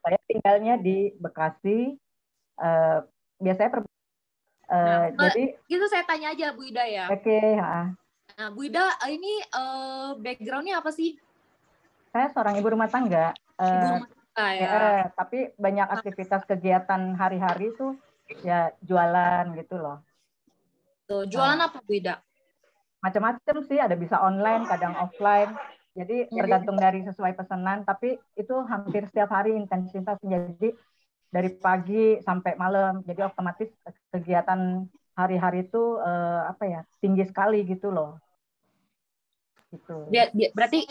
Saya tinggalnya di Bekasi. eh, Biasanya Nah, jadi itu saya tanya aja Bu Ida ya. oke. Nah, Bu Ida ini background-nya apa sih? Saya seorang ibu rumah tangga. Ibu rumah tangga ya. Tapi banyak aktivitas kegiatan hari-hari itu ya jualan gitu loh. Tuh, jualan apa Bu Ida? Macam-macam sih, ada bisa online, kadang offline. Jadi tergantung dari sesuai pesanan, tapi itu hampir setiap hari intensitasnya. Jadi dari pagi sampai malam. Jadi otomatis kegiatan hari-hari itu apa ya, tinggi sekali gitu loh. Gitu. Berarti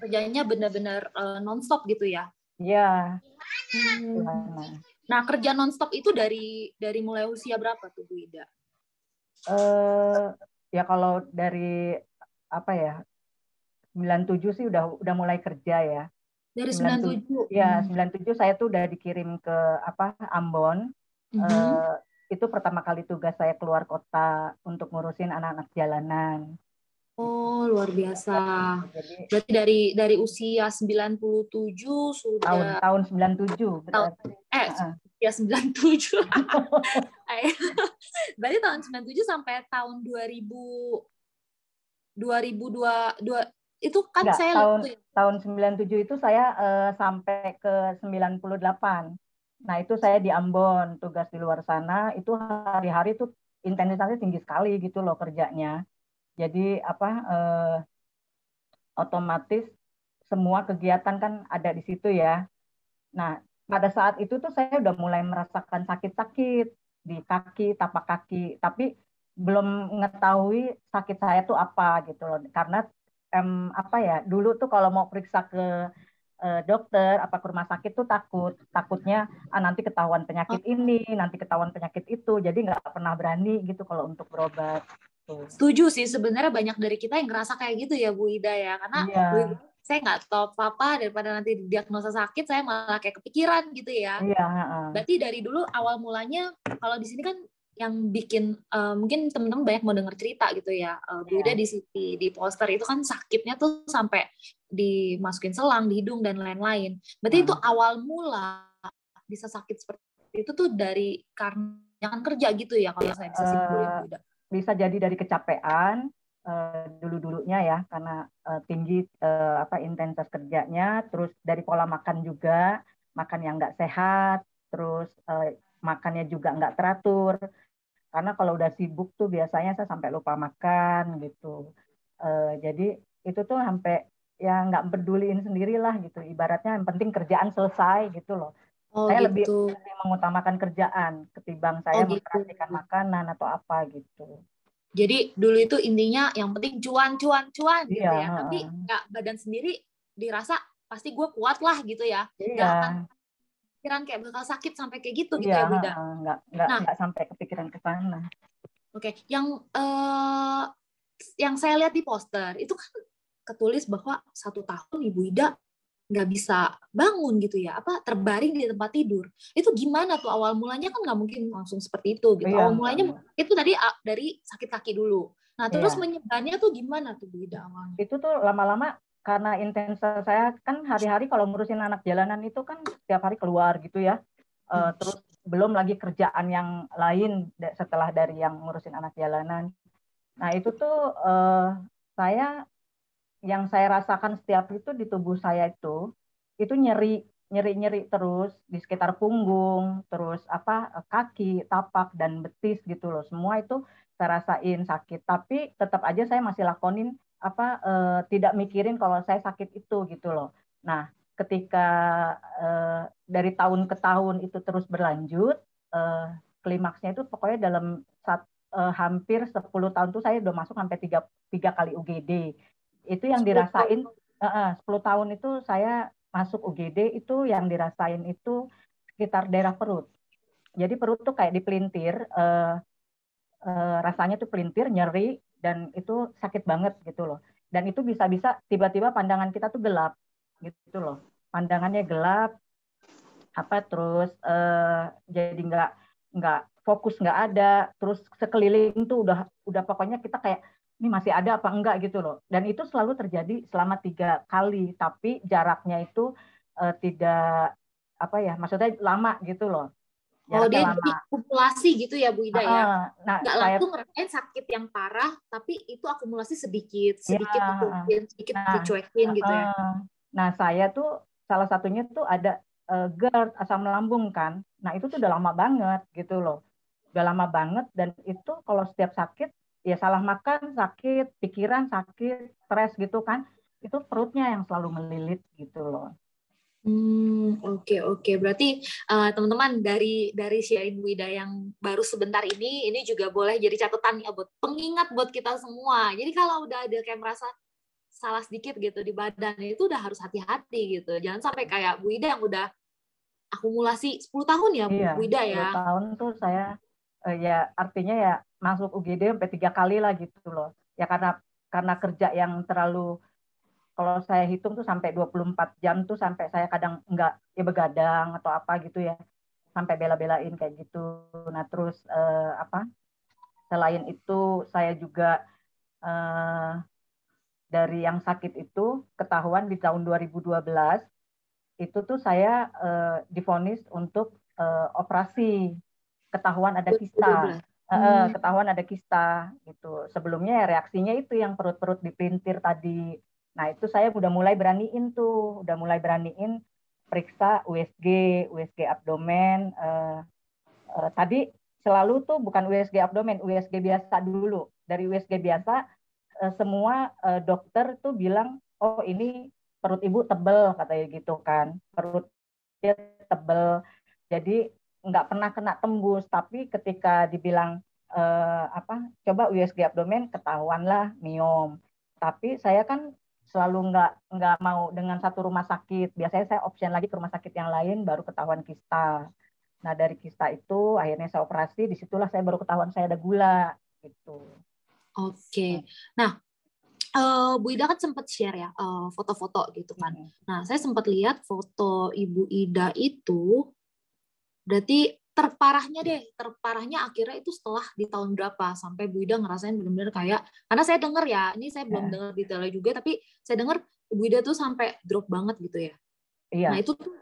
kerjanya benar-benar nonstop gitu ya? Iya. Nah, kerja nonstop itu dari mulai usia berapa tuh Bu Ida? Ya kalau dari apa ya, 97 sih udah mulai kerja ya. Dari 97. Ya, 97 saya tuh udah dikirim ke Ambon. Itu pertama kali tugas saya keluar kota untuk ngurusin anak-anak jalanan. Oh, luar biasa. Jadi Berarti dari usia 97 sudah tahun 97 berarti. ya 97. Berarti tahun 97 sampai tahun 2002 itu kan Enggak, saya tahun 97 itu saya sampai ke 98. Nah, itu saya di Ambon, tugas di luar sana, itu hari-hari itu intensitasnya tinggi sekali gitu loh kerjanya. Jadi otomatis semua kegiatan kan ada di situ ya. Nah, pada saat itu tuh saya udah mulai merasakan sakit-sakit di kaki, tapak kaki, tapi belum mengetahui sakit saya tuh apa gitu loh. Karena apa ya, dulu tuh kalau mau periksa ke dokter, apa ke rumah sakit tuh takutnya nanti ketahuan penyakit ini, nanti ketahuan penyakit itu, jadi nggak pernah berani gitu kalau untuk berobat. Tuh. Setuju sih, sebenarnya banyak dari kita yang ngerasa kayak gitu ya Bu Ida ya, karena saya nggak tahu apa-apa daripada nanti diagnosa sakit, saya malah kayak kepikiran gitu ya. Berarti dari dulu awal mulanya, kalau di sini kan yang bikin mungkin teman-teman banyak mau denger cerita gitu ya, Bu Ida di poster itu kan sakitnya tuh sampai dimasukin selang di hidung dan lain-lain. Berarti itu awal mula bisa sakit seperti itu tuh dari karena jangan kerja gitu ya, kalau saya bisa simpulin Bu Ida. Bisa jadi dari kecapean dulu-dulunya ya, karena tinggi intensitas kerjanya, terus dari pola makan juga, makan yang nggak sehat, terus makannya juga nggak teratur, karena kalau udah sibuk tuh biasanya saya sampai lupa makan gitu. Jadi itu tuh sampai ya nggak peduliin sendirilah gitu, ibaratnya yang penting kerjaan selesai gitu loh. Saya lebih mengutamakan kerjaan ketimbang saya memperhatikan makanan atau apa gitu. Jadi dulu itu intinya yang penting cuan gitu ya. Tapi nggak badan sendiri dirasa pasti gue kuat lah gitu ya. Nggak akan pikiran kayak bakal sakit sampai kayak gitu gitu ya Bu Ida. Nggak sampai kepikiran ke sana. Oke. Yang saya lihat di poster itu kan ketulis bahwa 1 tahun Ibu Ida nggak bisa bangun gitu ya, apa terbaring di tempat tidur. Itu gimana tuh awal mulanya? Kan nggak mungkin langsung seperti itu gitu. Awal mulanya itu tadi dari sakit kaki dulu. Nah terus menyebarnya tuh gimana tuh Bu Ida awalnya? Itu tuh lama-lama karena intensitas saya kan hari-hari kalau ngurusin anak jalanan itu kan setiap hari keluar gitu ya. Terus belum lagi kerjaan yang lain setelah dari yang ngurusin anak jalanan. Nah itu tuh yang saya rasakan setiap itu di tubuh saya itu nyeri terus di sekitar punggung, terus kaki, tapak dan betis gitu loh. Semua itu saya rasain sakit, tapi tetap aja saya masih lakonin tidak mikirin kalau saya sakit itu gitu loh. Nah, ketika dari tahun ke tahun itu terus berlanjut, klimaksnya itu pokoknya dalam hampir 10 tahun tuh saya udah masuk sampai tiga kali UGD. Itu yang dirasain 10 tahun itu saya masuk UGD, itu yang dirasain itu sekitar daerah perut. Jadi perut tuh kayak dipelintir, rasanya tuh pelintir, nyeri, dan itu sakit banget gitu loh. Dan itu bisa-bisa tiba-tiba pandangan kita tuh gelap gitu loh. Pandangannya gelap, terus jadi nggak fokus, nggak ada, terus sekeliling tuh udah pokoknya kita kayak ini masih ada apa enggak gitu loh. Dan itu selalu terjadi selama 3 kali, tapi jaraknya itu tidak apa ya, maksudnya lama gitu loh. Oh, dia jadi akumulasi gitu ya Bu Ida ya? Nah, nggak langsung ngerasain sakit yang parah, tapi itu akumulasi sedikit dicuekin gitu ya. Nah, saya tuh salah satunya tuh ada GERD, asam lambung kan. Nah, itu tuh udah lama banget gitu loh. Udah lama banget, dan itu kalau setiap sakit, ya salah makan sakit, pikiran sakit, stres gitu kan. Itu perutnya yang selalu melilit gitu loh. Oke. Berarti teman-teman dari sharing Bu Ida yang baru sebentar ini juga boleh jadi catatan ya buat pengingat buat kita semua. Jadi kalau udah ada kayak merasa salah sedikit gitu di badan itu udah harus hati-hati gitu. Jangan sampai kayak Bu Ida yang udah akumulasi 10 tahun ya Bu Ida ya. 10 tahun tuh saya ya artinya ya masuk UGD sampai 3 kali lah gitu loh. Ya karena kerja yang terlalu, kalau saya hitung tuh sampai 24 jam tuh, sampai saya kadang enggak ya begadang atau apa gitu ya, sampai bela-belain kayak gitu. Nah terus selain itu saya juga dari yang sakit itu ketahuan di tahun 2012 itu tuh saya divonis untuk operasi, ketahuan ada kista. Ketahuan ada kista gitu. Sebelumnya ya reaksinya itu yang perut-perut dipelintir tadi. Nah, itu saya udah mulai beraniin periksa USG abdomen. Tadi selalu tuh bukan USG abdomen, USG biasa dulu. Dari USG biasa semua dokter tuh bilang, oh ini perut ibu tebel katanya gitu kan, perutnya tebel, jadi nggak pernah kena tembus. Tapi ketika dibilang coba USG abdomen, ketahuanlah miom. Tapi saya kan selalu nggak mau dengan satu rumah sakit, biasanya saya option lagi ke rumah sakit yang lain baru ketahuan kista. Nah dari kista itu akhirnya saya operasi, disitulah saya baru ketahuan saya ada gula gitu. Oke. Nah, Bu Ida kan sempat share ya foto-foto gitu kan. Nah, saya sempat lihat foto Ibu Ida itu, berarti terparahnya akhirnya itu setelah di tahun berapa sampai Bu Ida ngerasain benar-benar kayak, karena saya dengar ya, ini saya belum dengar detailnya juga, tapi saya dengar Bu Ida tuh sampai drop banget gitu ya. Iya. Nah, itu tuh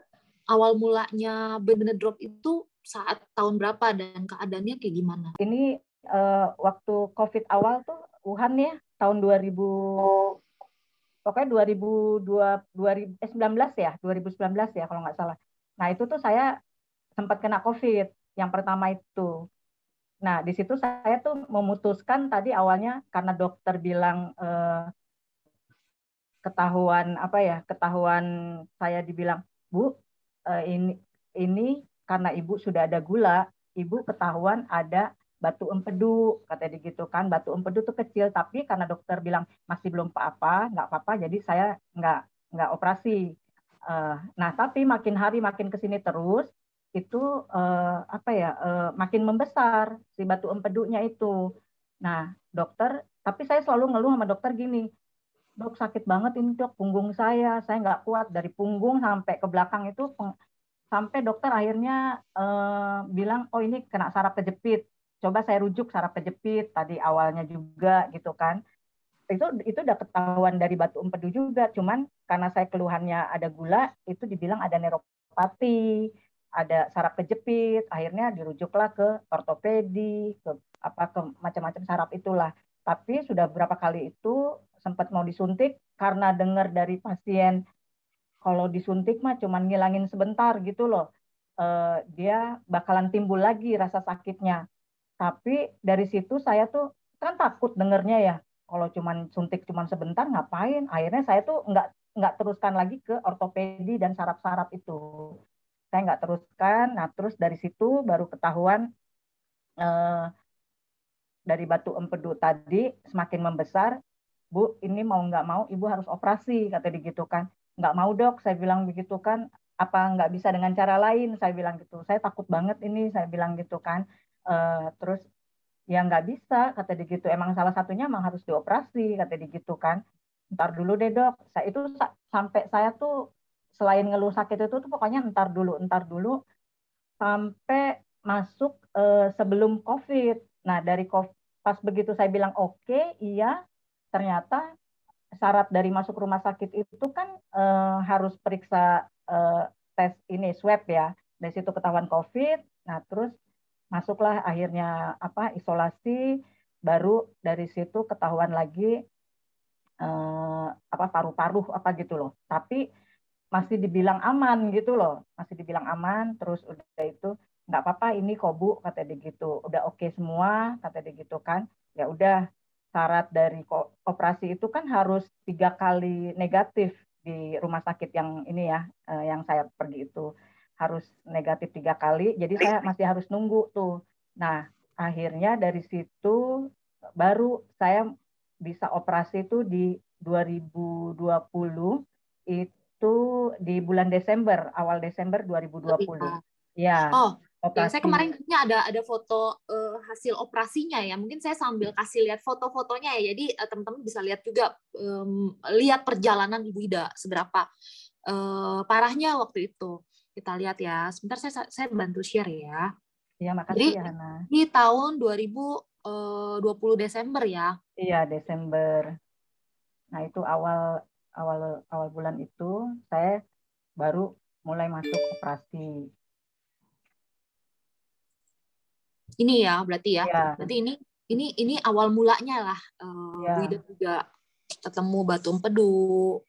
awal mulanya benar-benar drop itu saat tahun berapa dan keadaannya kayak gimana? Ini waktu COVID awal tuh Wuhan ya, tahun 2000, pokoknya 2019 ya, 2019 ya kalau nggak salah. Nah itu tuh saya sempat kena COVID yang pertama itu. Nah di situ saya tuh memutuskan tadi awalnya karena dokter bilang ketahuan saya dibilang, Bu, ini karena ibu sudah ada gula, ibu ketahuan ada batu empedu, katanya gitu kan. Batu empedu tuh kecil, tapi karena dokter bilang masih belum apa-apa, nggak apa-apa, jadi saya nggak operasi. Nah, tapi makin hari makin kesini terus, itu makin membesar si batu empedunya itu. Nah, tapi saya selalu ngeluh sama dokter gini, Dok sakit banget ini dok, punggung saya nggak kuat, dari punggung sampai ke belakang itu, sampai dokter akhirnya bilang, oh ini kena saraf kejepit, coba saya rujuk saraf kejepit tadi awalnya juga gitu kan. Itu udah ketahuan dari batu empedu juga, cuman karena saya keluhannya ada gula, itu dibilang ada neuropati, ada saraf kejepit, akhirnya dirujuklah ke ortopedi, ke macam-macam saraf itulah. Tapi sudah berapa kali itu sempat mau disuntik, karena dengar dari pasien kalau disuntik mah cuman ngilangin sebentar gitu loh, dia bakalan timbul lagi rasa sakitnya. Tapi dari situ saya tuh kan takut dengernya ya, kalau cuman suntik cuman sebentar ngapain. Akhirnya saya tuh nggak teruskan lagi ke ortopedi dan saraf-saraf itu, saya nggak teruskan. Nah terus dari situ baru ketahuan dari batu empedu tadi semakin membesar. Bu, ini mau nggak mau ibu harus operasi, kata gitu kan. Nggak mau dok, saya bilang begitu kan. Apa nggak bisa dengan cara lain, saya bilang gitu. Saya takut banget ini, saya bilang gitu kan. Terus ya nggak bisa, kata dia gitu. Emang salah satunya emang harus dioperasi, kata dia gitu kan. Ntar dulu deh dok. Saya itu sampai saya tuh selain ngeluh sakit itu tuh pokoknya ntar dulu sampai masuk sebelum COVID. Nah dari COVID, pas begitu saya bilang oke, iya, ternyata syarat dari masuk rumah sakit itu kan harus periksa tes ini swab ya. Dari situ ketahuan COVID. Nah, terus masuklah akhirnya isolasi, baru dari situ ketahuan lagi paru-paru gitu loh. Tapi masih dibilang aman gitu loh, masih dibilang aman. Terus udah itu nggak apa-apa ini kok Bu, kata dia gitu, udah oke semua, kata dia gitu kan. Ya udah, syarat dari operasi itu kan harus 3 kali negatif di rumah sakit yang ini ya, yang saya pergi itu harus negatif 3 kali, jadi saya masih harus nunggu tuh. Nah, akhirnya dari situ baru saya bisa operasi itu di 2020, itu di bulan Desember, awal Desember 2020. Ya, oh, ya, operasi. saya kemarin ada foto hasil operasinya ya. Mungkin saya sambil kasih lihat foto-fotonya ya. Jadi teman-teman bisa lihat juga, lihat perjalanan Ibu Ida seberapa parahnya waktu itu. Kita lihat ya. Sebentar saya bantu share ya. Iya, makasih Jadi ya Hana. di tahun 2020 Desember ya. Iya, Desember. Nah, itu awal awal bulan itu saya baru mulai masuk operasi. Ini ya, berarti ya. Ya. Berarti ini awal mulanya lah. Bu Ya. Ida juga ketemu batu empedu.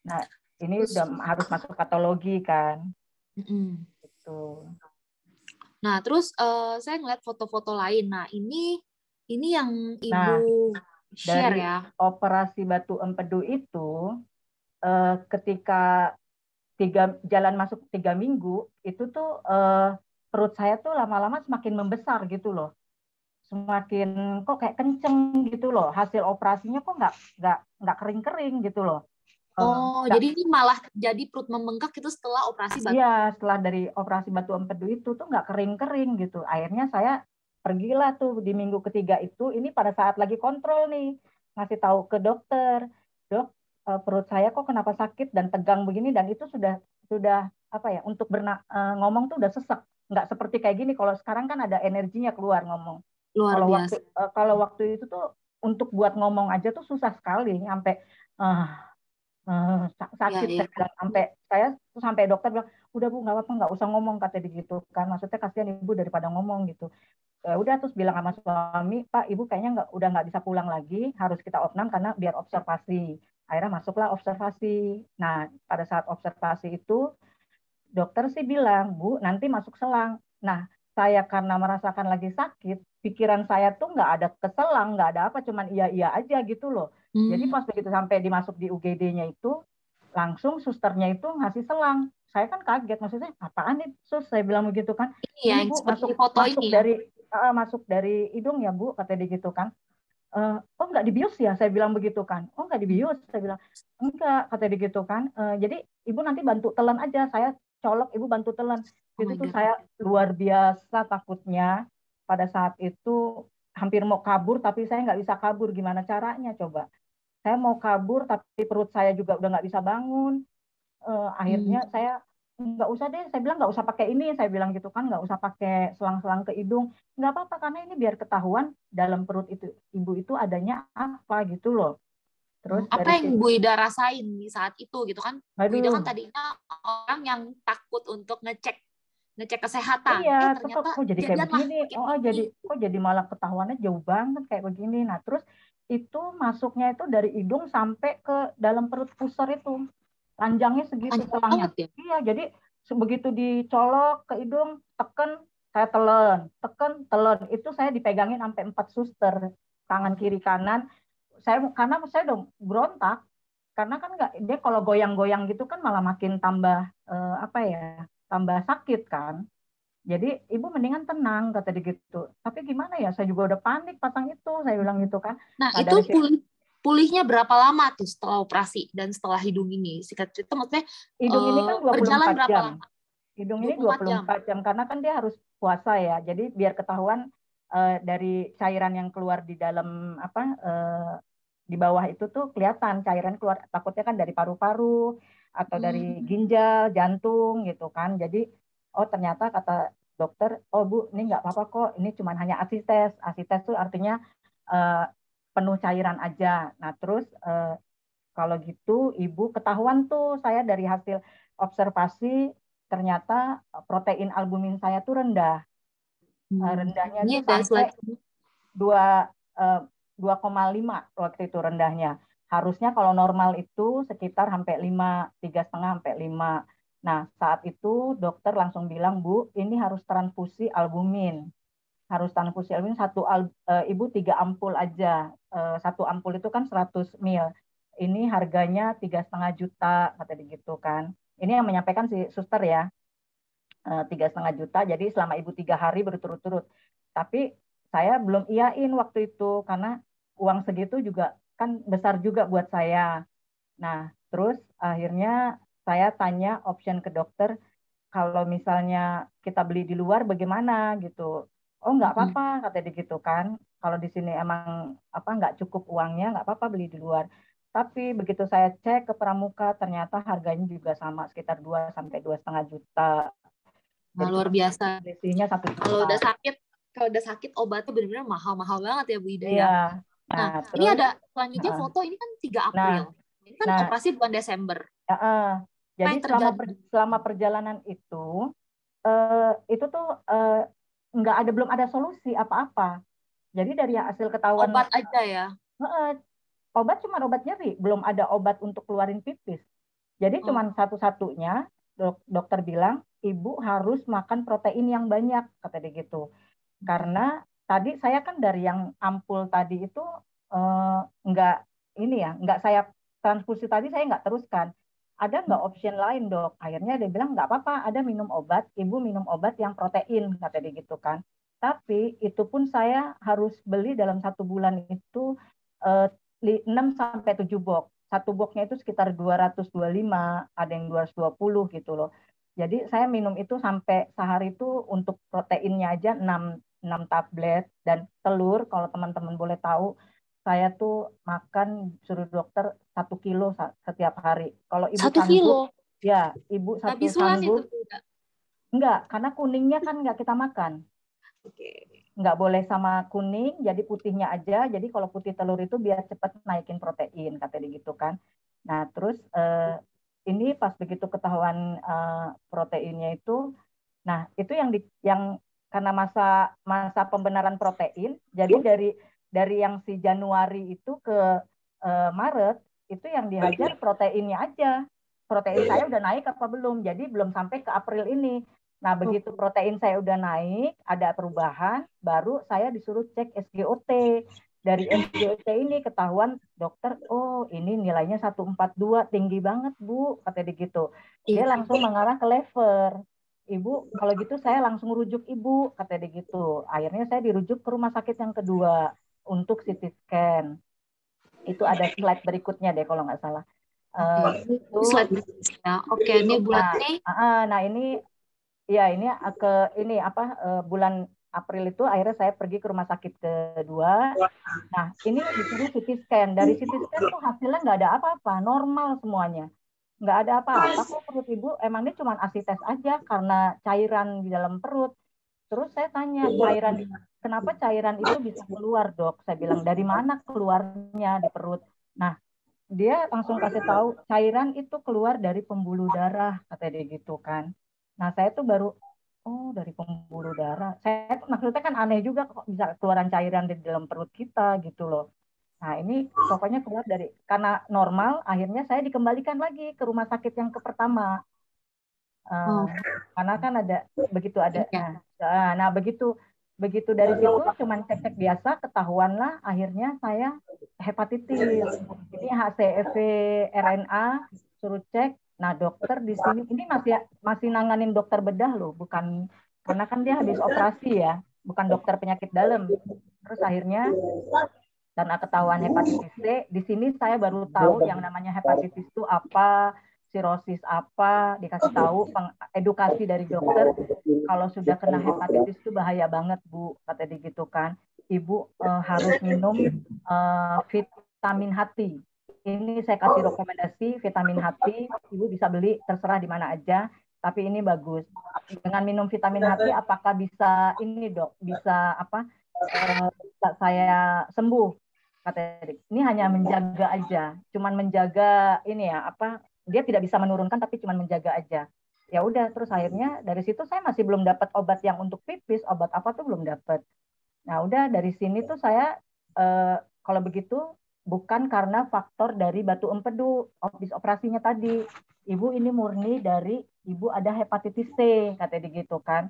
Nah, ini terus, udah harus masuk patologi kan. Gitu. Nah, terus saya ngeliat foto-foto lain. Nah, ini yang Ibu share dari ya. Operasi batu empedu itu ketika jalan masuk 3 minggu itu tuh perut saya tuh lama-lama semakin membesar gitu loh, semakin kok kayak kenceng gitu loh, hasil operasinya kok nggak kering-kering gitu loh. Jadi ini malah jadi perut membengkak itu setelah operasi batu. Iya, setelah dari operasi batu empedu itu tuh nggak kering-kering gitu. Akhirnya saya pergilah tuh di minggu ketiga itu, ini pada saat lagi kontrol nih, ngasih tahu ke dokter, dok, perut saya kok kenapa sakit dan tegang begini, dan itu sudah untuk ngomong tuh udah sesek, nggak seperti kayak gini. Kalau sekarang kan ada energinya keluar ngomong. Luar biasa. Kalau waktu itu tuh untuk buat ngomong aja tuh susah sekali, sampai sakit. Ya, ya. Saya bilang, sampai dokter bilang udah Bu, nggak apa-apa, nggak usah ngomong, kata dia gitu kan, maksudnya kasihan Ibu daripada ngomong gitu. Udah, terus bilang sama suami, Pak, Ibu kayaknya udah nggak bisa pulang lagi, harus kita opnam karena biar observasi. Akhirnya masuklah observasi. Nah, pada saat observasi itu dokter sih bilang, Bu, nanti masuk selang. Nah, saya karena merasakan lagi sakit, pikiran saya tuh nggak ada keselang, nggak ada apa, cuman iya-iya aja gitu loh. Jadi pas begitu sampai dimasuk di UGD-nya itu, langsung susternya itu ngasih selang. Saya kan kaget, maksudnya apaan nih sus, saya bilang begitu kan. Ini Ini Bu, seperti foto ini ya. Masuk dari hidung ya Bu, kata dia gitu kan. Oh nggak dibius ya, saya bilang begitu kan. Oh nggak dibius, saya bilang enggak, kata dia gitu kan. Jadi Ibu nanti bantu telan aja, saya colok, Ibu bantu telan. Itu tuh saya luar biasa takutnya. Pada saat itu hampir mau kabur, tapi saya nggak bisa kabur. Gimana caranya coba? Saya mau kabur, tapi perut saya juga udah nggak bisa bangun. Akhirnya saya nggak usah deh, saya bilang nggak usah pakai ini, saya bilang gitu kan, nggak usah pakai selang-selang ke hidung, nggak apa-apa karena ini biar ketahuan dalam perut itu ibu itu adanya apa gitu loh. Terus apa yang Bu Ida rasain di saat itu gitu kan? Bu Ida kan tadinya orang yang takut untuk ngecek kesehatan. Iya, Ternyata kok jadi kayak begini. Kok jadi malah ketahuannya jauh banget kayak begini. Nah, terus itu masuknya itu dari hidung sampai ke dalam perut pusar itu. Panjangnya segitu selangnya. Ya? Iya, jadi begitu dicolok ke hidung, teken, saya teken, telan. Itu saya dipegangin sampai 4 suster, tangan kiri kanan. Karena saya udah berontak, karena kan nggak, dia kalau goyang-goyang gitu kan malah makin tambah tambah sakit kan. Jadi Ibu mendingan tenang, kata dia gitu. Tapi gimana ya, saya juga udah panik pasang itu, saya bilang gitu kan. Nah, itu pulihnya berapa lama tuh setelah operasi dan setelah hidung ini? Sikat cerita maksudnya hidung ini kan 24 berjalan berapa jam. lama? Hidung ini 24 jam karena kan dia harus puasa ya. Jadi biar ketahuan dari cairan yang keluar di dalam di bawah itu tuh kelihatan cairan keluar, takutnya kan dari paru-paru atau dari ginjal, jantung gitu kan. Jadi oh ternyata kata dokter, oh Bu, ini nggak apa-apa kok, ini cuma hanya asites. Asites tuh artinya penuh cairan aja. Nah terus kalau gitu Ibu ketahuan tuh saya dari hasil observasi ternyata protein albumin saya tuh rendah. Rendahnya tuh sampai 2,5 waktu itu rendahnya. Harusnya kalau normal itu sekitar sampai 5, 3,5 sampai 5. Nah, saat itu dokter langsung bilang, Bu, ini harus transfusi albumin. Harus transfusi albumin Ibu 3 ampul aja. 1 ampul itu kan 100 ml. Ini harganya 3,5 juta, kata gitu kan. Ini yang menyampaikan si suster ya. 3,5 juta. Jadi selama Ibu 3 hari berturut-turut. Tapi saya belum iyain waktu itu karena uang segitu juga kan besar juga buat saya. Nah, terus akhirnya saya tanya option ke dokter, kalau misalnya kita beli di luar bagaimana gitu. Oh, nggak apa-apa, kata dia gitu kan. Kalau di sini emang nggak cukup uangnya, nggak apa-apa beli di luar. Tapi begitu saya cek ke Pramuka, ternyata harganya juga sama, sekitar 2 sampai 2,5 juta. Nah, luar biasa. Selisihnya 1 juta. Kalau udah sakit obatnya benar-benar mahal-mahal banget ya Bu Ida iya. ya. Nah, terus, ini ada selanjutnya foto, ini kan 3 April. Ini kan operasi bulan Desember. Jadi selama perjalanan itu tuh belum ada solusi apa-apa. Jadi dari hasil ketahuan obat aja ya. Obat cuma obat nyeri, belum ada obat untuk keluarin pipis. Jadi cuma satu-satunya dokter bilang Ibu harus makan protein yang banyak, kata dia gitu. Karena tadi saya kan dari yang ampul tadi itu nggak saya transfusi tadi saya nggak teruskan. Ada nggak option lain, Dok? Akhirnya dia bilang nggak apa-apa, ada minum obat, Ibu minum obat yang protein, kata dia gitu kan. Tapi itu pun saya harus beli dalam 1 bulan itu 6 sampai 7 box. Satu boxnya itu sekitar 225, ada yang 220 gitu loh. Jadi saya minum itu sampai sehari itu untuk proteinnya aja 6 tablet, dan telur kalau teman-teman boleh tahu, saya tuh makan suruh dokter 1 kilo setiap hari. Kalau Ibu 1 kilo? Ya, Ibu 1 sanggup. Enggak, karena kuningnya kan enggak kita makan. Nggak boleh sama kuning, jadi putihnya aja. Jadi kalau putih telur itu biar cepat naikin protein, kata dia gitu kan. Nah, terus ini pas begitu ketahuan proteinnya itu, nah itu yang karena masa pembenaran protein, jadi dari yang si Januari itu ke Maret itu yang dihajar proteinnya aja. Protein saya udah naik apa belum? Jadi belum sampai ke April ini. Nah, begitu protein saya udah naik, ada perubahan, baru saya disuruh cek SGOT. Dari SGOT ini ketahuan dokter, oh ini nilainya 142, tinggi banget Bu, kata dia gitu. Dia langsung mengarah ke lever. Ibu, kalau gitu saya langsung rujuk Ibu, kata dia gitu. Akhirnya saya dirujuk ke rumah sakit yang kedua untuk CT scan. Itu ada slide berikutnya deh kalau nggak salah. Slide berikutnya. Oke, ini bulan ini. Nah ini ya ini bulan April itu akhirnya saya pergi ke rumah sakit kedua. Nah ini disuruh CT scan. Dari CT scan tuh hasilnya nggak ada apa-apa, normal semuanya. Nggak ada apa-apa kok perut Ibu. Emang ini cuma ASI tes aja karena cairan di dalam perut. Terus saya tanya, kenapa cairan itu bisa keluar, Dok? Saya bilang, dari mana keluarnya di perut? Nah, dia langsung kasih tahu, cairan itu keluar dari pembuluh darah, kata dia gitu kan. Nah, saya tuh baru, oh dari pembuluh darah. Saya maksudnya kan aneh juga kok bisa keluaran cairan di dalam perut kita gitu loh. Nah, ini pokoknya keluar karena normal, akhirnya saya dikembalikan lagi ke rumah sakit yang pertama. Karena kan begitu ada. Nah, begitu dari situ cuman cek biasa, ketahuanlah akhirnya saya hepatitis. Ini HCV RNA suruh cek. Nah, dokter di sini ini masih nanganin dokter bedah loh, bukan, karena kan dia habis operasi ya, bukan dokter penyakit dalam. Terus akhirnya karena ketahuan hepatitis C, di sini saya baru tahu yang namanya hepatitis itu apa, sirosis apa, dikasih tahu edukasi dari dokter, kalau sudah kena hepatitis itu bahaya banget Bu, kata dia gitu kan. Ibu harus minum vitamin hati. Ini saya kasih rekomendasi vitamin hati, Ibu bisa beli terserah di mana aja, tapi ini bagus. Dengan minum vitamin hati apakah bisa ini Dok, bisa saya sembuh? Kata Erik, ini hanya menjaga aja, cuman menjaga ini ya dia tidak bisa menurunkan tapi cuman menjaga aja. Ya udah, terus akhirnya dari situ saya masih belum dapat obat yang untuk pipis, obat apa tuh belum dapat. Nah udah dari sini tuh saya kalau begitu bukan karena faktor dari batu empedu habis operasinya tadi. Ibu ini murni dari ibu ada hepatitis C, katanya gitu kan.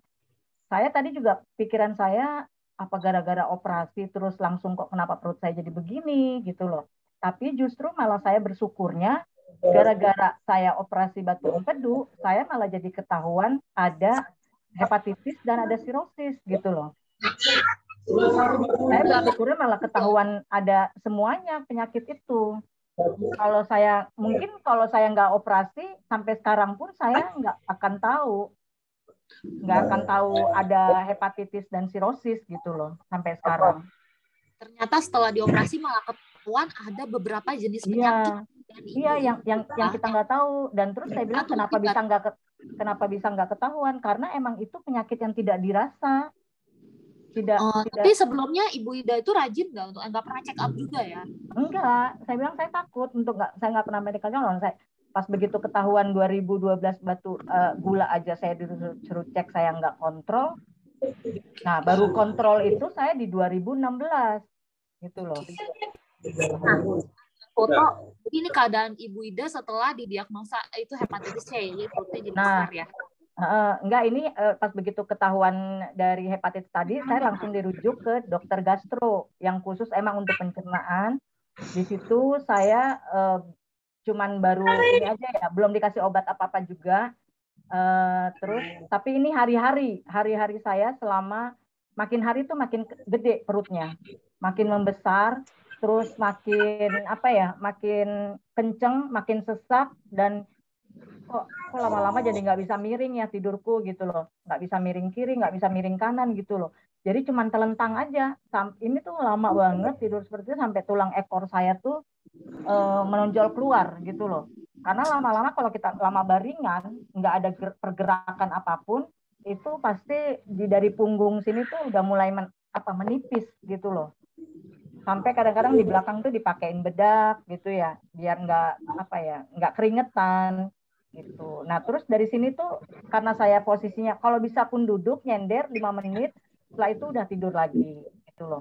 Saya tadi juga pikiran saya apa gara-gara operasi terus langsung kok kenapa perut saya jadi begini gitu loh. Tapi justru malah saya bersyukurnya gara-gara saya operasi batu empedu, saya malah jadi ketahuan ada hepatitis dan ada sirosis gitu loh. Saya bersyukurnya malah ketahuan ada semuanya penyakit itu. Kalau saya mungkin kalau saya nggak operasi sampai sekarang pun saya nggak akan tahu ada hepatitis dan sirosis gitu loh sampai sekarang. Ternyata setelah dioperasi malah ketahuan ada beberapa jenis penyakit. Iya, yang kita nggak tahu. Dan terus saya bilang kenapa bisa nggak ketahuan? Karena emang itu penyakit yang tidak dirasa. Tapi sebelumnya Ibu Ida itu rajin nggak pernah check up juga ya? Enggak, saya bilang saya takut saya nggak pernah medical journal. Saya pas begitu ketahuan 2012 gula aja saya disuruh cek, saya nggak kontrol. Nah baru kontrol itu saya di 2016 gitu loh. Foto ini keadaan Ibu Ida setelah didiagnosa itu hepatitis C, jadi perutnya jadi besar ya. Enggak, ini pas begitu ketahuan dari hepatitis tadi, saya langsung dirujuk ke dokter gastro yang khusus emang untuk pencernaan. Di situ saya cuman baru ini aja ya, belum dikasih obat apa-apa juga. Terus, tapi ini hari-hari saya selama makin hari tuh makin gede perutnya, makin membesar, terus makin apa ya, makin kenceng, makin sesak dan kok lama-lama jadi nggak bisa miring ya tidurku gitu loh, nggak bisa miring kiri, nggak bisa miring kanan gitu loh, jadi cuman telentang aja. Ini tuh lama banget tidur seperti itu sampai tulang ekor saya tuh menonjol keluar gitu loh, karena lama-lama kalau kita lama baringan nggak ada pergerakan apapun itu pasti dari punggung sini tuh udah mulai menipis gitu loh, sampai kadang-kadang di belakang tuh dipakein bedak gitu ya biar nggak keringetan gitu. Nah terus dari sini tuh karena saya posisinya kalau bisa pun duduk nyender 5 menit, setelah itu udah tidur lagi gitu loh.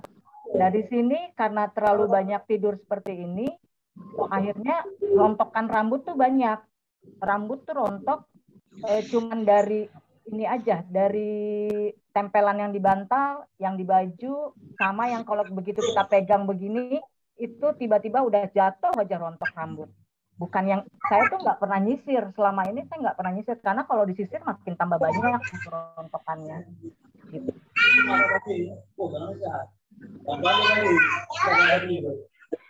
Dari sini karena terlalu banyak tidur seperti ini, akhirnya rontokan rambut tuh banyak. Rambut tuh rontok cuman dari ini aja, dari tempelan yang di bantal, yang di baju, sama yang kalau begitu kita pegang begini, itu tiba-tiba udah jatuh aja rontok rambut. Bukan yang saya tuh nggak pernah nyisir selama ini, saya nggak pernah nyisir karena kalau disisir makin tambah banyak rontokannya. Gitu.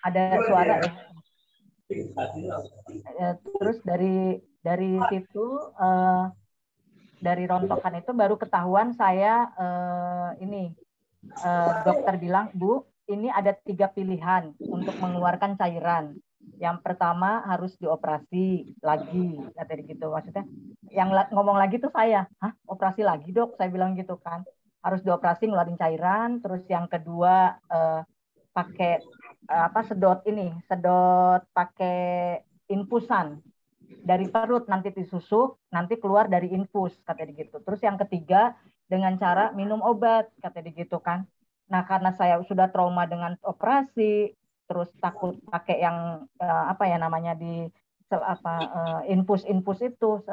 Ada suara ya. Terus dari situ dari rontokan itu baru ketahuan saya dokter bilang, Bu, ini ada 3 pilihan untuk mengeluarkan cairan. Yang pertama harus dioperasi lagi, kata gitu. Maksudnya yang ngomong lagi tuh saya, hah, operasi lagi dok? Saya bilang gitu kan. Harus dioperasi ngeluarin cairan. Terus yang kedua pakai sedot pakai infusan dari perut, nanti disusuk, nanti keluar dari infus, kata gitu. Terus yang ketiga dengan cara minum obat, kata gitu kan. Nah karena saya sudah trauma dengan operasi, terus takut pakai yang di infus itu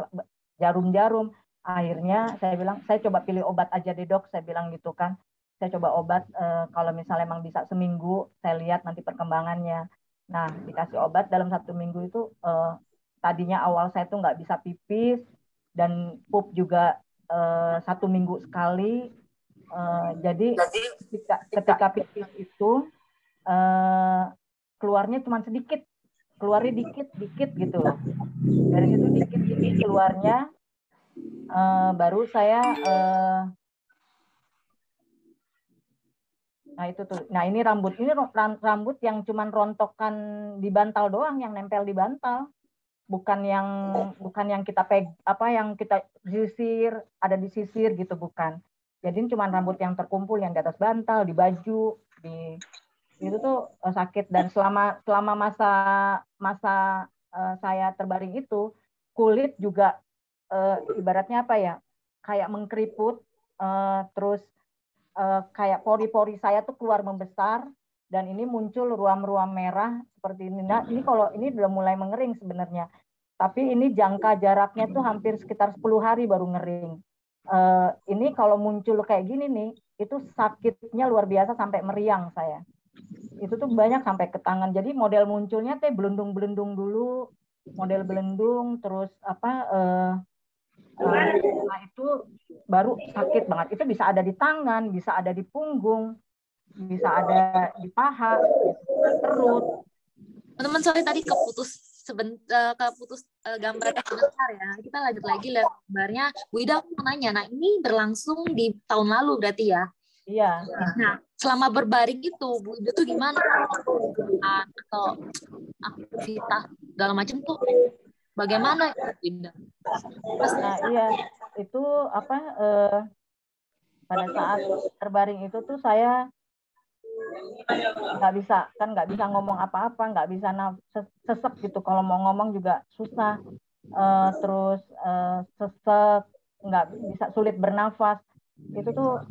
jarum-jarum, akhirnya saya bilang saya coba pilih obat aja deh dok, saya bilang gitu kan. Saya coba obat kalau misalnya emang bisa seminggu, saya lihat nanti perkembangannya. Nah dikasih obat dalam 1 minggu itu tadinya awal saya tuh nggak bisa pipis dan pup juga 1 minggu sekali. Jadi ketika pipis itu keluarnya cuma sedikit, keluarnya dikit-dikit gitu loh. Dari situ dikit-dikit keluarnya, baru saya nah itu tuh. Nah ini rambut yang cuma rontokan di bantal doang, yang nempel di bantal. Bukan yang kita yang kita sisir, ada di sisir gitu, bukan. Jadi cuma rambut yang terkumpul yang di atas bantal, di baju, itu tuh sakit. Dan selama masa saya terbaring itu, kulit juga ibaratnya apa ya, kayak mengkeriput, terus kayak pori-pori saya tuh keluar membesar, dan ini muncul ruam-ruam merah seperti ini. Nah, ini kalau ini udah mulai mengering sebenarnya. Tapi ini jangka jaraknya tuh hampir sekitar 10 hari baru ngering. Ini kalau muncul kayak gini nih, itu sakitnya luar biasa sampai meriang saya. Itu tuh banyak sampai ke tangan. Jadi model munculnya tuh belendung-belendung dulu, model belendung, terus setelah itu baru sakit banget. Itu bisa ada di tangan, bisa ada di punggung, bisa ada di paha, perut. Teman-teman, sorry tadi keputus gambarnya sebentar ya. Kita lanjut lagi lihat gambarnya. Bu Ida, aku mau nanya. Nah, ini berlangsung di tahun lalu berarti ya? Iya. Nah, selama berbaring itu, Bu Ida tuh gimana? Atau aktivitas segala macam tuh bagaimana, Bu Ida? Nah, iya. Itu apa? Pada saat terbaring itu tuh saya nggak bisa ngomong apa-apa, nggak bisa sesek gitu, kalau mau ngomong juga susah, terus sesek, nggak bisa, sulit bernafas. Itu tuh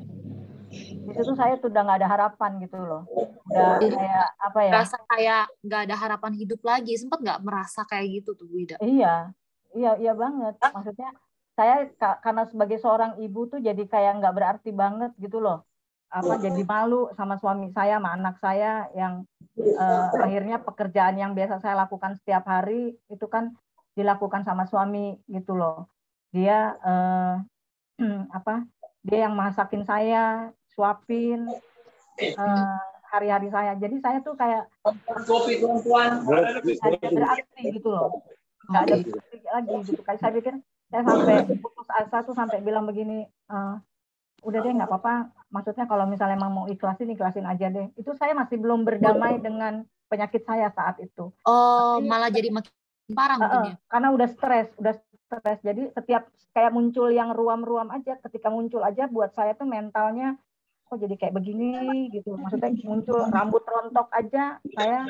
di situ saya tuh udah nggak ada harapan gitu loh, udah kayak apa ya, rasa kayak nggak ada harapan hidup lagi. Sempat nggak merasa kayak gitu tuh, Bu Ida? Iya banget, maksudnya saya karena sebagai seorang ibu tuh jadi kayak nggak berarti banget gitu loh, apa, jadi malu sama suami saya, sama anak saya yang akhirnya pekerjaan yang biasa saya lakukan setiap hari itu kan dilakukan sama suami gitu loh. Dia apa? Dia yang masakin saya, suapin hari-hari saya. Jadi saya tuh kayak berarti gitu loh. Nggak ada berarti lagi gitu. Kayak saya pikir, saya sampai putus asa tuh sampai bilang begini, udah deh nggak apa-apa, maksudnya kalau misalnya emang mau ikhlasin aja deh. Itu saya masih belum berdamai dengan penyakit saya saat itu. Oh, malah jadi makin parah mungkin ya? Karena udah stres. Jadi setiap kayak muncul yang ruam-ruam aja, ketika muncul aja buat saya tuh mentalnya kok jadi kayak begini gitu. Maksudnya muncul rambut rontok aja, saya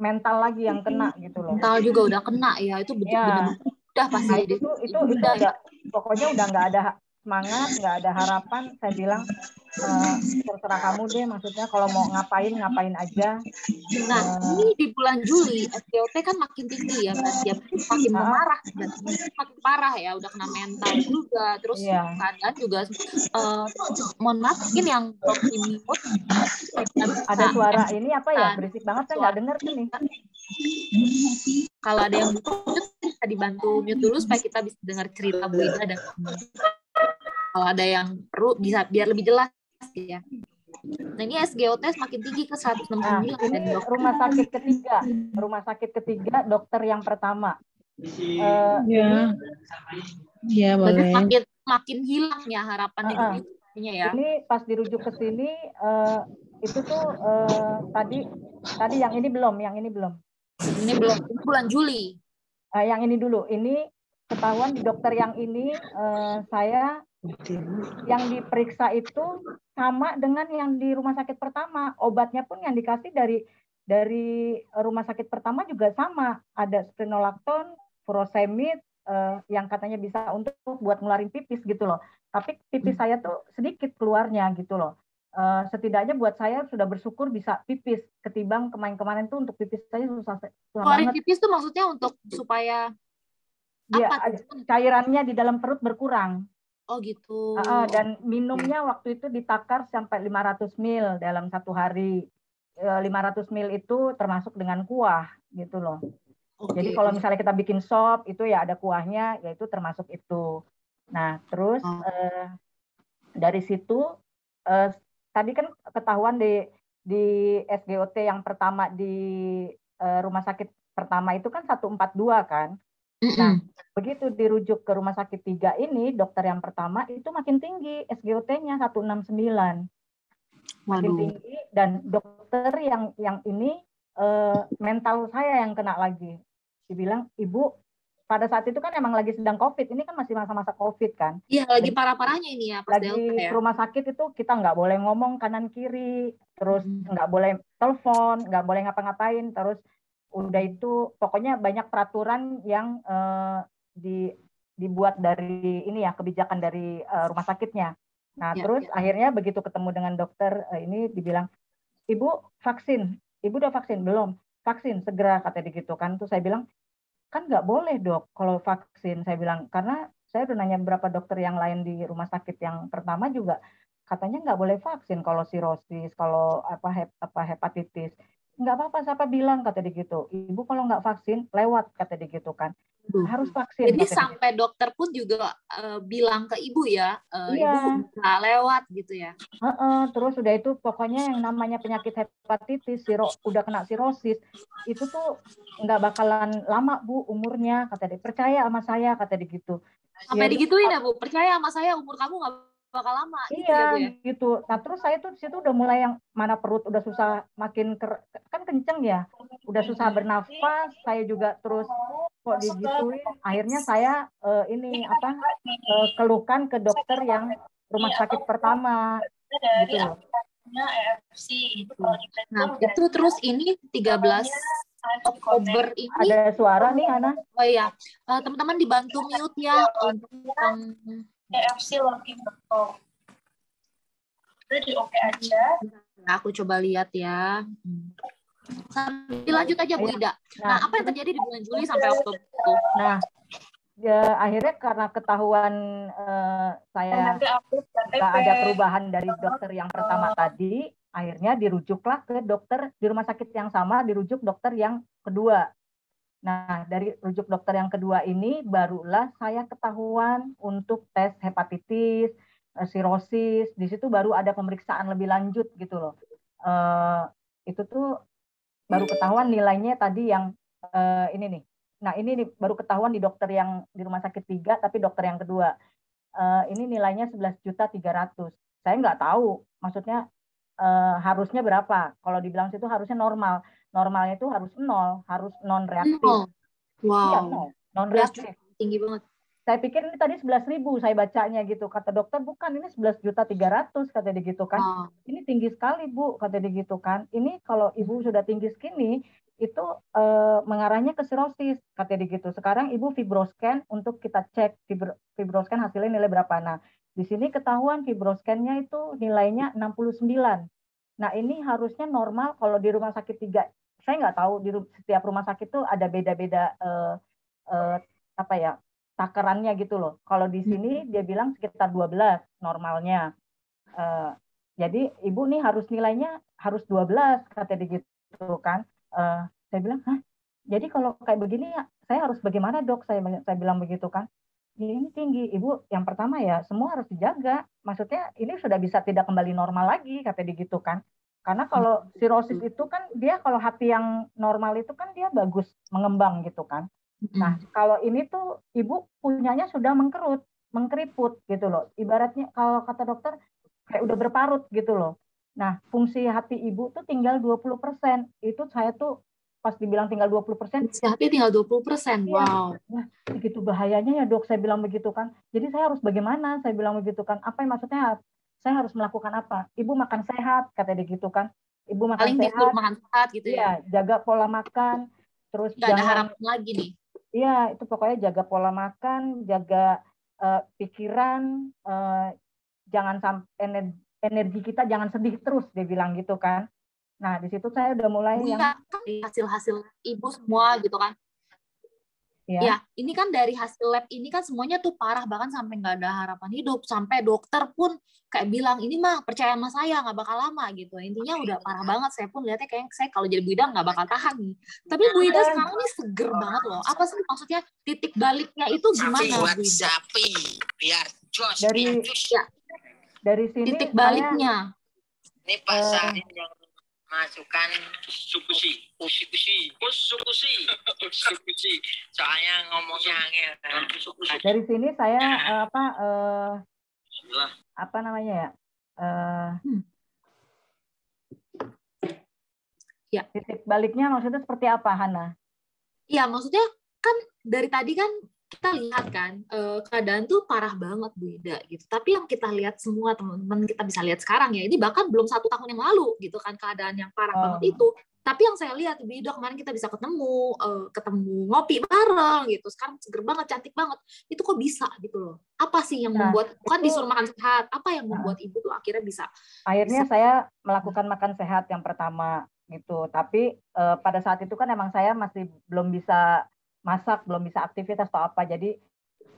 mental lagi yang kena gitu loh. Mental juga udah kena ya, itu benar-benar udah pasti. Nah, itu udah, pokoknya udah nggak ada semangat, nggak ada harapan. Saya bilang, terserah kamu deh, maksudnya kalau mau ngapain aja. Nah, ini di bulan Juli SGOT kan makin tinggi ya, berarti ya makin memarah, makin parah ya, udah kena mental juga, terus keadaan juga mohon maaf, mungkin yang di mute ada suara ini apa ya, berisik banget, saya nggak dengar nih. Kalau ada yang mute bisa dibantu mute dulu supaya kita bisa dengar cerita Bu Ida, dan kalau ada yang perlu bisa biar lebih jelas ya. Nah, ini SGOT makin tinggi ke 169. Nah, ini rumah sakit ketiga, dokter yang pertama. Iya, boleh. Makin hilang ya harapan hidupnya ya. Ini pas dirujuk ke sini, itu tuh tadi yang ini belum. Ini belum, bulan Juli. Yang ini dulu. Ini ketahuan di dokter yang ini, saya yang diperiksa itu sama dengan yang di rumah sakit pertama. Obatnya pun yang dikasih dari rumah sakit pertama juga sama. Ada spironolakton, furosemid, yang katanya bisa untuk buat ngeluarin pipis gitu loh. Tapi pipis saya tuh sedikit keluarnya gitu loh. Setidaknya buat saya sudah bersyukur bisa pipis, ketimbang kemarin tuh untuk pipis saya susah keluarin banget. Pipis tuh maksudnya untuk supaya cairannya di dalam perut berkurang. Oh gitu. Dan minumnya waktu itu ditakar sampai 500 ml dalam satu hari. 500 ml itu termasuk dengan kuah gitu loh. Jadi kalau misalnya kita bikin sop itu ya ada kuahnya, yaitu termasuk itu. Nah terus dari situ tadi kan ketahuan di SGOT yang pertama di rumah sakit pertama itu kan 142 kan. Nah, begitu dirujuk ke rumah sakit 3 ini, dokter yang pertama itu makin tinggi SGOT-nya 169. Makin tinggi, dan dokter yang ini mental saya yang kena lagi. Dibilang, "Ibu, pada saat itu kan emang lagi sedang COVID, ini kan masih masa-masa COVID kan." Iya, lagi parah-parahnya ini ya, pas lagi Delta ya. Ke rumah sakit itu kita nggak boleh ngomong kanan kiri, terus nggak boleh telepon, nggak boleh ngapa-ngapain, terus Udah itu pokoknya banyak peraturan yang dibuat dari ini ya, kebijakan dari rumah sakitnya. Nah, terus akhirnya begitu ketemu dengan dokter ini dibilang, "Ibu vaksin, Ibu udah vaksin belum? Vaksin segera," katanya gitu kan. Terus saya bilang, "Kan nggak boleh dok kalau vaksin," saya bilang, "karena saya udah nanya beberapa dokter yang lain di rumah sakit yang pertama juga katanya nggak boleh vaksin kalau sirosis, kalau hepatitis. Nggak apa-apa, siapa bilang," kata dia gitu. "Ibu kalau nggak vaksin lewat," kata dia gitu kan. Harus vaksin. Jadi sampai dokter pun juga bilang ke ibu ya, ibu bisa lewat gitu ya. Terus udah itu pokoknya yang namanya penyakit hepatitis, udah kena sirosis, itu tuh nggak bakalan lama Bu umurnya, kata dia. "Percaya sama saya," kata dia gitu. Sampai digituin ya Bu, "Percaya sama saya, umur kamu nggak bakal lama." Iya gitu ya, Bu, ya? gitu. Nah terus saya tuh di situ udah mulai yang mana perut udah susah makin kan kenceng ya, udah susah bernafas. Saya juga terus kok digituin. Akhirnya saya keluhkan ke dokter yang rumah sakit pertama gitu loh. Nah itu terus ini 13 Oktober ini ada suara nih Hana. Oh iya, teman-teman dibantu mute ya untuk yang efc.login.com. Jadi oke aja. Nah, aku coba lihat ya. Sambil lanjut aja Bu Ida. Nah, apa yang terjadi di bulan Juli sampai Oktober itu? Nah, ya, akhirnya karena ketahuan saya nggak ada perubahan dari dokter yang pertama tadi, akhirnya dirujuklah ke dokter di rumah sakit yang sama, dirujuk dokter yang kedua. Nah, dari rujuk dokter yang kedua ini barulah saya ketahuan untuk tes hepatitis, sirosis. Di situ baru ada pemeriksaan lebih lanjut gitu loh. Itu tuh baru ketahuan nilainya tadi yang ini nih. Nah, ini nih, baru ketahuan di dokter yang di rumah sakit 3, tapi dokter yang kedua. Ini nilainya 11.300.000. Saya nggak tahu, maksudnya harusnya berapa. Kalau dibilang situ harusnya normal. Normalnya itu harus 0, harus non-reaktif. Wow. Iya, non-reaktif. Tinggi banget. Saya pikir ini tadi 11.000 saya bacanya gitu. Kata dokter, bukan, ini 11.300.000 kata dia gitu kan. Ini tinggi sekali Bu, kata dia gitu kan. Ini kalau ibu sudah tinggi segini, itu mengarahnya ke sirosis, kata dia gitu. Sekarang ibu fibroscan untuk kita cek fibroscan hasilnya nilai berapa. Nah, di sini ketahuan fibroscannya itu nilainya 69. Nah, ini harusnya normal kalau di rumah sakit 3. Saya nggak tahu di setiap rumah sakit itu ada beda-beda takarannya gitu loh. Kalau di sini dia bilang sekitar 12 normalnya. Jadi ibu nih harus nilainya harus 12 kata dia gitu kan. Saya bilang, "Hah? Jadi kalau kayak begini saya harus bagaimana dok?" Saya bilang begitu kan. Ini tinggi, ibu. Yang pertama ya semua harus dijaga. Maksudnya ini sudah bisa tidak kembali normal lagi kata dia gitu kan. Karena kalau sirosis itu kan dia kalau hati yang normal itu kan dia bagus mengembang gitu kan. Nah, kalau ini tuh ibu punyanya sudah mengkeriput gitu loh. Ibaratnya kalau kata dokter kayak udah berparut gitu loh. Nah, fungsi hati ibu tuh tinggal 20%. Itu saya tuh pas dibilang tinggal 20%. Fungsi hati tinggal 20%. Wow. Nah, begitu bahayanya ya dok, saya bilang begitu kan. Jadi saya harus bagaimana? Saya bilang begitu kan. Apa yang maksudnya? Saya harus melakukan apa? Ibu makan sehat, kata dia gitu kan. Ibu makan paling sehat. Makan sehat gitu ya. Jaga pola makan. Terus nggak ada harapan lagi nih. Iya, itu pokoknya jaga pola makan, jaga pikiran, jangan sampai energi kita jangan sedih terus, dia bilang gitu kan. Nah, di situ saya udah mulai hasil-hasil ibu semua gitu kan. Ya, ini kan dari hasil lab ini kan semuanya tuh parah, bahkan sampai nggak ada harapan hidup, sampai dokter pun kayak bilang ini mah percaya sama saya nggak bakal lama gitu. Intinya udah parah banget. Saya pun lihatnya kayak saya kalau jadi Bu Ida nggak bakal tahan nih. Tapi Bu Ida sekarang ini seger banget loh. Apa sih maksudnya titik baliknya itu gimana Bu Ida? Dari sini titik baliknya. Ini pasarin yang masukkan sukusi. Soalnya ngomongnya angel. Dari sini saya apa namanya ya? Ya. Titik baliknya maksudnya seperti apa, Hana? Iya, maksudnya kan dari tadi kan kita lihat kan keadaan tuh parah banget Bu Ida gitu. Tapi yang kita lihat semua teman-teman kita bisa lihat sekarang ya, ini bahkan belum 1 tahun yang lalu gitu kan keadaan yang parah banget itu. Tapi yang saya lihat Bida kemarin kita bisa ketemu ngopi bareng gitu. Sekarang seger banget, cantik banget. Itu kok bisa gitu loh. Apa sih yang membuat kan disuruh makan sehat? Apa yang membuat ibu tuh akhirnya bisa? Akhirnya saya melakukan makan sehat yang pertama gitu. Tapi pada saat itu kan emang saya masih belum bisa masak, belum bisa aktivitas atau apa. Jadi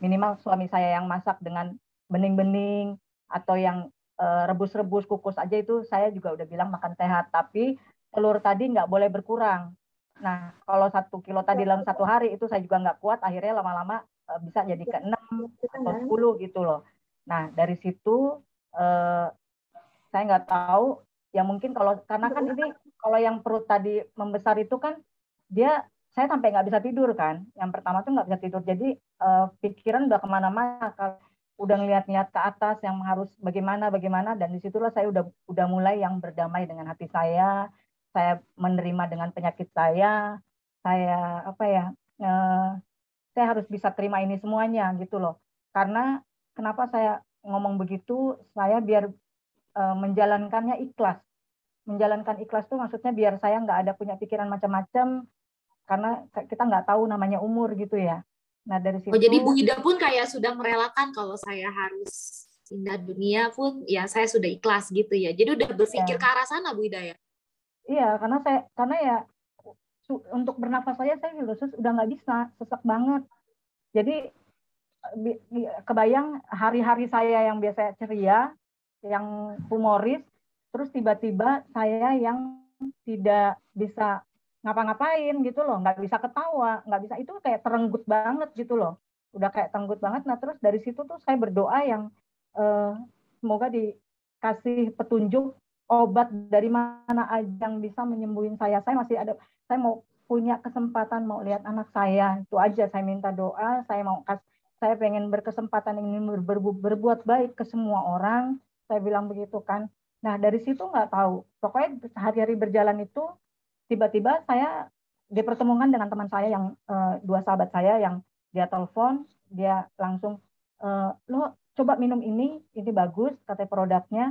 minimal suami saya yang masak dengan bening-bening atau yang rebus-rebus kukus aja itu saya juga udah bilang makan sehat. Tapi telur tadi nggak boleh berkurang. Nah, kalau 1 kilo tadi dalam 1 hari itu saya juga nggak kuat, akhirnya lama-lama bisa jadi ke 6 atau 10 gitu loh. Nah, dari situ saya nggak tahu, ya mungkin karena kan ini kalau yang perut tadi membesar itu kan dia saya sampai nggak bisa tidur kan. Yang pertama tuh nggak bisa tidur, jadi pikiran udah kemana-mana, udah ngeliat-ngeliat ke atas yang harus bagaimana, dan disitulah saya udah mulai yang berdamai dengan hati saya menerima dengan penyakit saya apa ya, saya harus bisa terima ini semuanya gitu loh. Karena kenapa saya ngomong begitu, saya biar menjalankannya ikhlas. Menjalankan ikhlas tuh maksudnya biar saya nggak ada punya pikiran macam-macam, karena kita nggak tahu namanya umur gitu ya. Nah dari situ. Oh jadi Bu Ida pun kayak sudah merelakan kalau saya harus pindah dunia pun ya saya sudah ikhlas gitu ya. Jadi udah berpikir ke arah sana Bu Ida ya. Iya, karena ya untuk bernafas saya udah nggak bisa, sesak banget. Jadi kebayang hari-hari saya yang biasa ceria, yang humoris, terus tiba-tiba saya yang tidak bisa ngapa-ngapain gitu loh, nggak bisa ketawa, nggak bisa, itu kayak terenggut banget gitu loh, udah kayak terenggut banget. Nah terus dari situ tuh saya berdoa yang semoga dikasih petunjuk obat dari mana aja yang bisa menyembuhin saya masih ada, saya mau punya kesempatan mau lihat anak saya, itu aja saya minta doa, saya pengen berkesempatan ingin berbuat baik ke semua orang, saya bilang begitu kan. Nah dari situ nggak tahu, pokoknya hari-hari berjalan itu tiba-tiba saya dipertemukan dengan teman saya yang 2 sahabat saya yang dia telepon, dia langsung lo coba minum ini bagus katanya produknya,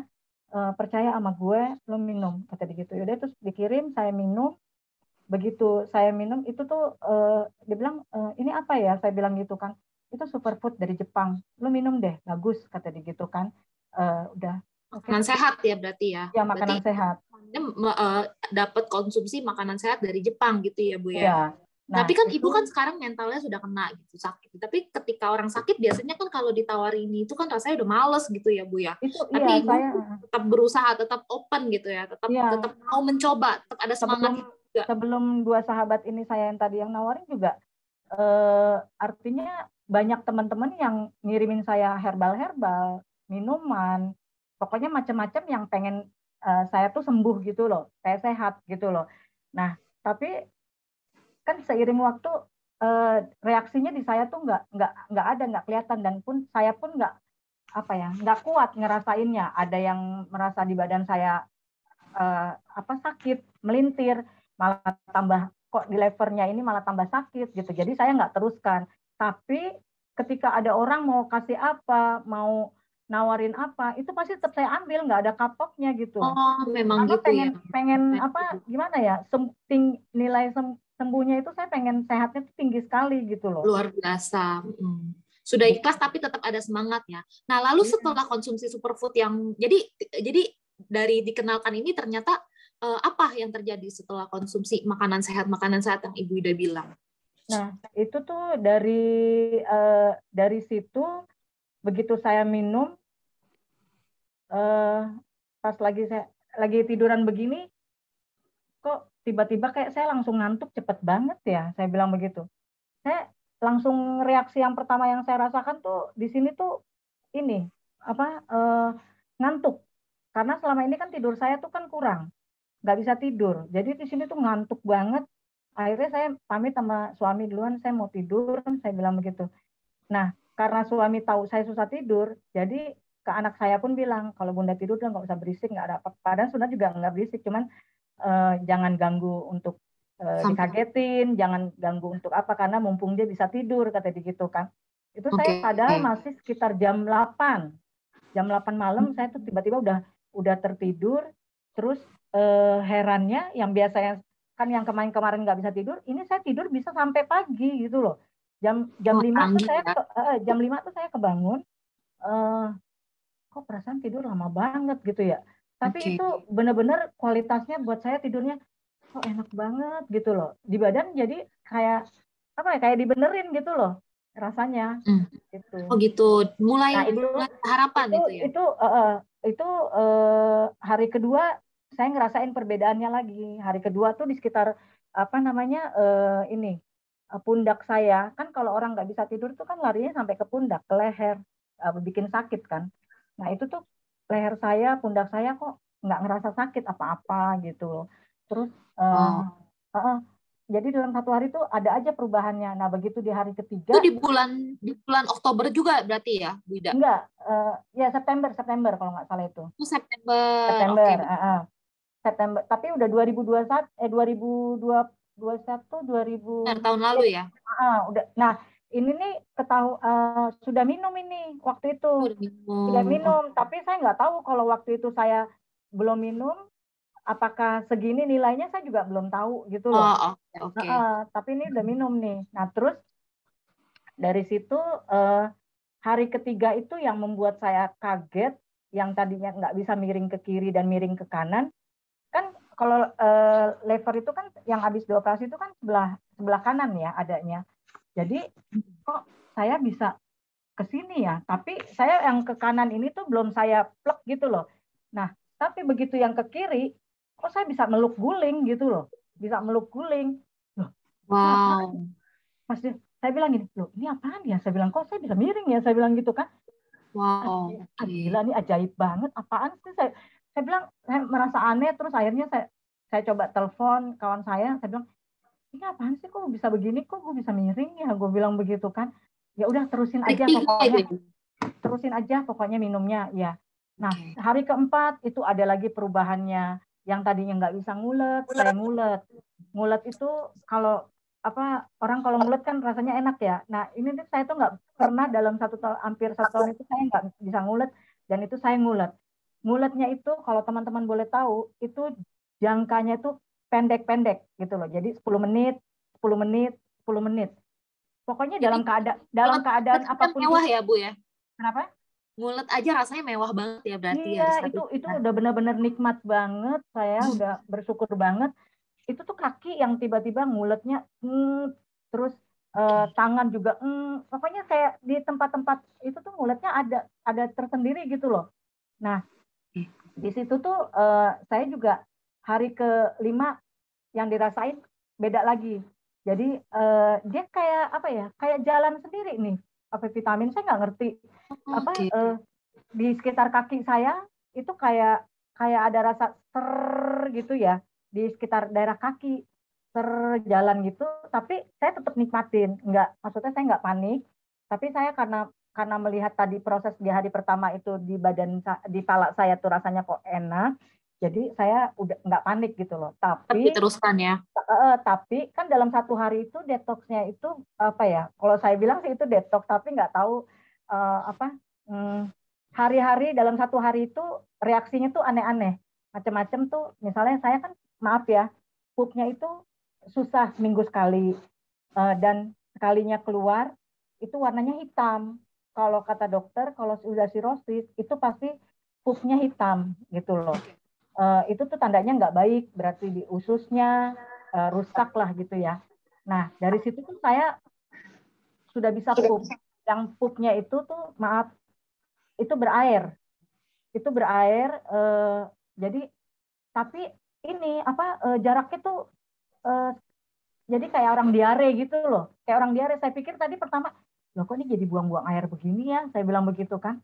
percaya sama gue, lo minum kata dia gitu. Yaudah terus dikirim, saya minum. Begitu saya minum itu tuh dia bilang ini apa ya, saya bilang gitu kan, itu superfood dari Jepang, lo minum deh bagus kata dia gitu kan. Udah makanan sehat ya berarti ya. Ya makanan sehat. Dapat konsumsi makanan sehat dari Jepang gitu ya Bu ya. Ya. Nah, tapi kan ibu kan sekarang mentalnya sudah kena gitu, sakit. Tapi ketika orang sakit biasanya kan kalau ditawari ini itu kan rasanya udah males gitu ya Bu ya. Tapi iya, ibu tetap berusaha, tetap open gitu ya, tetap mau mencoba, tetap ada semangat juga. Sebelum 2 sahabat ini saya yang tadi yang nawarin juga, artinya banyak teman-teman yang ngirimin saya herbal minuman, pokoknya macam-macam yang pengen saya tuh sembuh gitu loh, saya sehat gitu loh. Nah tapi kan seiring waktu reaksinya di saya tuh nggak kelihatan, dan pun saya pun nggak kuat ngerasainnya. Ada yang merasa di badan saya sakit, melintir, malah tambah kok di levernya ini malah tambah sakit gitu. Jadi saya nggak teruskan. Tapi ketika ada orang mau kasih apa, mau nawarin apa, itu pasti tetap saya ambil, nggak ada kapoknya gitu. Oh, memang karena gitu pengen gimana ya, nilai sembuhnya itu saya pengen sehatnya tuh tinggi sekali gitu loh. Luar biasa. Sudah ikhlas tapi tetap ada semangat ya. Nah, lalu setelah konsumsi superfood yang jadi dari dikenalkan ini ternyata apa yang terjadi setelah konsumsi makanan sehat yang Ibu Ida bilang? Nah, itu tuh dari situ begitu saya minum, pas lagi tiduran begini, kok tiba-tiba kayak saya langsung ngantuk cepet banget ya, saya bilang begitu. Saya langsung reaksi yang pertama yang saya rasakan tuh di sini tuh ini ngantuk, karena selama ini kan tidur saya tuh kan kurang, nggak bisa tidur, jadi di sini tuh ngantuk banget. Akhirnya saya pamit sama suami duluan, saya mau tidur, saya bilang begitu. Nah karena suami tahu saya susah tidur, jadi ke anak saya pun bilang kalau Bunda tidur udah nggak usah berisik, nggak ada apa-apa. Padahal sebenarnya juga nggak berisik, cuman jangan ganggu untuk dikagetin, jangan ganggu untuk apa, karena mumpung dia bisa tidur kata dia gitu kan. Itu saya padahal masih sekitar jam 8 malam, saya tuh tiba-tiba udah tertidur. Terus herannya yang biasanya kan yang kemarin nggak bisa tidur, ini saya tidur bisa sampai pagi gitu loh. Jam 5 tuh saya jam 5 tuh saya kebangun, kok perasaan tidur lama banget gitu ya. Tapi itu benar-benar kualitasnya buat saya tidurnya kok enak banget gitu loh. Di badan jadi kayak apa ya, kayak dibenerin gitu loh rasanya. Gitu. Oh gitu, mulai harapan itu ya? Itu hari kedua saya ngerasain perbedaannya lagi. Hari kedua tuh di sekitar apa namanya ini pundak saya, kan kalau orang nggak bisa tidur tuh kan larinya sampai ke pundak, ke leher, bikin sakit kan. Nah itu tuh leher saya, pundak saya kok nggak ngerasa sakit apa-apa gitu. Terus jadi dalam satu hari itu ada aja perubahannya. Nah begitu di hari ketiga. Itu di bulan Oktober juga berarti ya, Bu Ida? Enggak, ya September kalau nggak salah itu. September. Okay. September. Tapi udah 2021 tahun lalu ya. Udah. Nah ini nih sudah minum ini waktu itu. Sudah minum. Tapi saya nggak tahu kalau waktu itu saya belum minum. Apakah segini nilainya saya juga belum tahu gitu loh. Okay. Tapi ini udah minum nih. Nah terus dari situ hari ketiga itu yang membuat saya kaget, yang tadinya nggak bisa miring ke kiri dan miring ke kanan. Kan kalau lever itu kan yang habis dioperasi itu kan sebelah kanan ya adanya. Jadi kok saya bisa ke sini ya, tapi saya yang ke kanan ini tuh belum saya plek gitu loh. Nah tapi begitu yang ke kiri, kok saya bisa meluk guling gitu loh, bisa meluk guling. Loh, wow. Pasti saya bilang gini, loh ini apaan ya? Saya bilang kok saya bisa miring ya? Saya bilang gitu kan. Wow. Gila ini ajaib banget. Apaan sih? Saya bilang saya merasa aneh. Terus akhirnya saya coba telepon kawan saya bilang ini apaan sih? Kok bisa begini? Kok gue bisa miring ya? Gue bilang begitu kan. Ya udah terusin aja pokoknya. Terusin aja pokoknya minumnya ya. Nah hari keempat itu ada lagi perubahannya. Yang tadinya nggak bisa ngulet, saya ngulet. Ngulet itu kalau orang kalau ngulet kan rasanya enak ya. Nah ini saya tuh nggak pernah dalam hampir 1 tahun itu saya nggak bisa ngulet, dan itu saya ngulet. Nguletnya itu kalau teman-teman boleh tahu itu jangkanya itu pendek-pendek gitu loh. Jadi 10 menit, 10 menit, 10 menit. Pokoknya dalam keadaan apapun mewah ya Bu ya. Kenapa? Ngulet aja rasanya mewah banget ya berarti. Iya, itu udah benar-benar nikmat banget. Saya udah bersyukur banget. Itu tuh kaki yang tiba-tiba nguletnya terus tangan juga pokoknya kayak di tempat-tempat itu tuh nguletnya ada tersendiri gitu loh. Nah di situ tuh saya juga hari ke-5 yang dirasain beda lagi. Jadi dia kayak apa ya, kayak jalan sendiri nih. Apa vitamin saya nggak ngerti. Di sekitar kaki saya itu kayak ada rasa gitu ya di sekitar daerah kaki jalan gitu, tapi saya tetap nikmatin, maksudnya saya nggak panik, tapi saya karena melihat tadi proses di hari pertama itu di pala saya tuh rasanya kok enak, jadi saya udah nggak panik gitu loh. Tapi teruskan ya. Tapi kan dalam 1 hari itu detoxnya itu apa ya? Kalau saya bilang sih itu detox, tapi nggak tahu hari-hari dalam 1 hari itu reaksinya tuh aneh-aneh, macam-macam tuh. Misalnya saya kan maaf ya, pupnya itu susah seminggu sekali, dan sekalinya keluar itu warnanya hitam. Kalau kata dokter, kalau sudah sirosis itu pasti pupnya hitam gitu loh. Itu tuh tandanya nggak baik, berarti di ususnya rusak lah gitu ya. Nah dari situ tuh saya sudah bisa pup. Yang pupnya itu tuh maaf itu berair, jadi tapi ini jaraknya tuh jadi kayak orang diare gitu loh, kayak orang diare. Saya pikir tadi pertama, loh kok ini jadi buang-buang air begini ya, saya bilang begitu kan.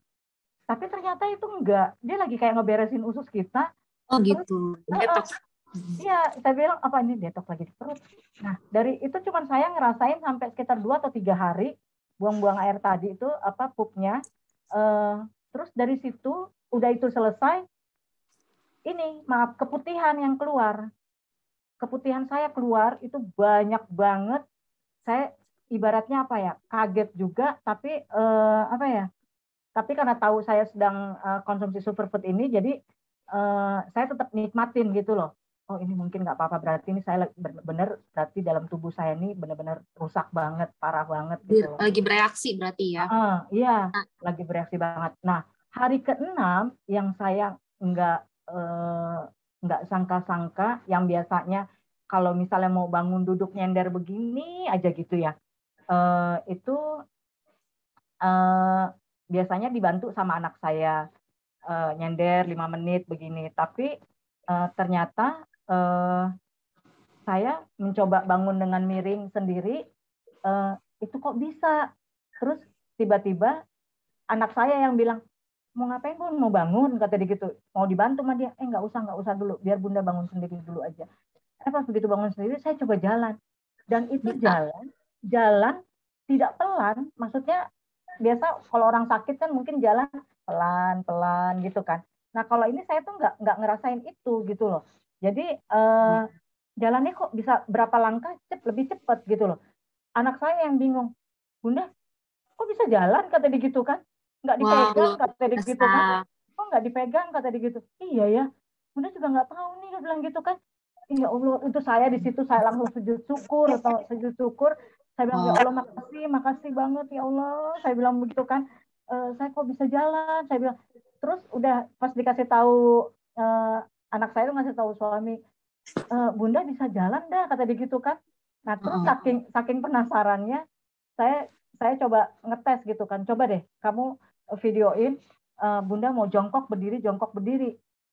Tapi ternyata itu enggak, dia lagi kayak ngeberesin usus kita. Oh gitu, detox. Iya, saya bilang apa ini detox lagi di perut. Nah dari itu cuman saya ngerasain sampai sekitar 2 atau 3 hari buang-buang air tadi itu pupnya. Terus dari situ udah itu selesai, ini maaf keputihan yang keluar. Keputihan saya keluar itu banyak banget. Saya ibaratnya apa ya, kaget juga, tapi tapi karena tahu saya sedang konsumsi superfood ini, jadi saya tetap nikmatin gitu loh. oh ini mungkin nggak apa-apa, berarti ini saya benar berarti dalam tubuh saya ini benar-benar rusak banget, parah banget gitu loh. Lagi bereaksi berarti ya? Iya, lagi bereaksi banget. Nah, hari ke-6 yang saya nggak sangka-sangka, yang biasanya kalau misalnya mau bangun duduk nyender begini aja gitu ya, itu biasanya dibantu sama anak saya nyender 5 menit begini. Tapi ternyata saya mencoba bangun dengan miring sendiri, itu kok bisa. Terus tiba-tiba anak saya yang bilang, mau ngapain Bun? Mau bangun, kata dia gitu. Mau dibantu sama dia. Nggak usah dulu, biar Bunda bangun sendiri dulu aja. Pas begitu bangun sendiri, saya coba jalan. Dan itu jalan tidak pelan, maksudnya biasa kalau orang sakit kan mungkin jalan pelan-pelan gitu kan. Nah kalau ini saya tuh nggak ngerasain itu gitu loh. Jadi jalannya kok bisa berapa langkah lebih cepat gitu loh. Anak saya yang bingung, Bunda, kok bisa jalan, kata dia gitu kan? Nggak dipegang, kata dia gitu kan? Kok nggak dipegang, kata dia gitu? Iya ya, Bunda juga nggak tahu nih, dia bilang gitu kan? Ya Allah, itu saya di situ saya langsung sujud syukur. Saya bilang, ya Allah, makasih banget ya Allah. Saya bilang begitu kan, saya kok bisa jalan. Saya bilang, terus udah pas dikasih tahu anak saya tuh ngasih tahu suami, Bunda bisa jalan dah, kata dia gitu kan. Nah terus saking penasarannya, saya coba ngetes gitu kan. Coba deh kamu videoin Bunda mau jongkok berdiri.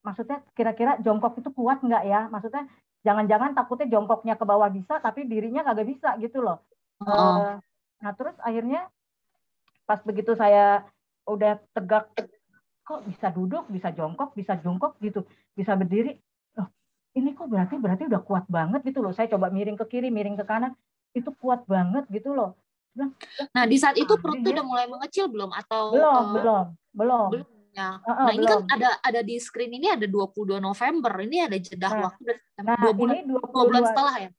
Maksudnya kira-kira jongkok itu kuat nggak ya? Maksudnya jangan-jangan takutnya jongkoknya ke bawah bisa, tapi dirinya kagak bisa gitu loh. Nah terus akhirnya pas begitu saya udah tegak, kok bisa duduk, bisa jongkok gitu, bisa berdiri. Loh, ini kok berarti udah kuat banget gitu loh. Saya coba miring ke kiri, miring ke kanan, itu kuat banget gitu loh. Nah di saat itu perut udah mulai mengecil belum atau belum ya. Nah ini kan ada di screen ini ada 22 November, ini ada jeda waktu dari 2 bulan, ini 2 bulan setelah ya.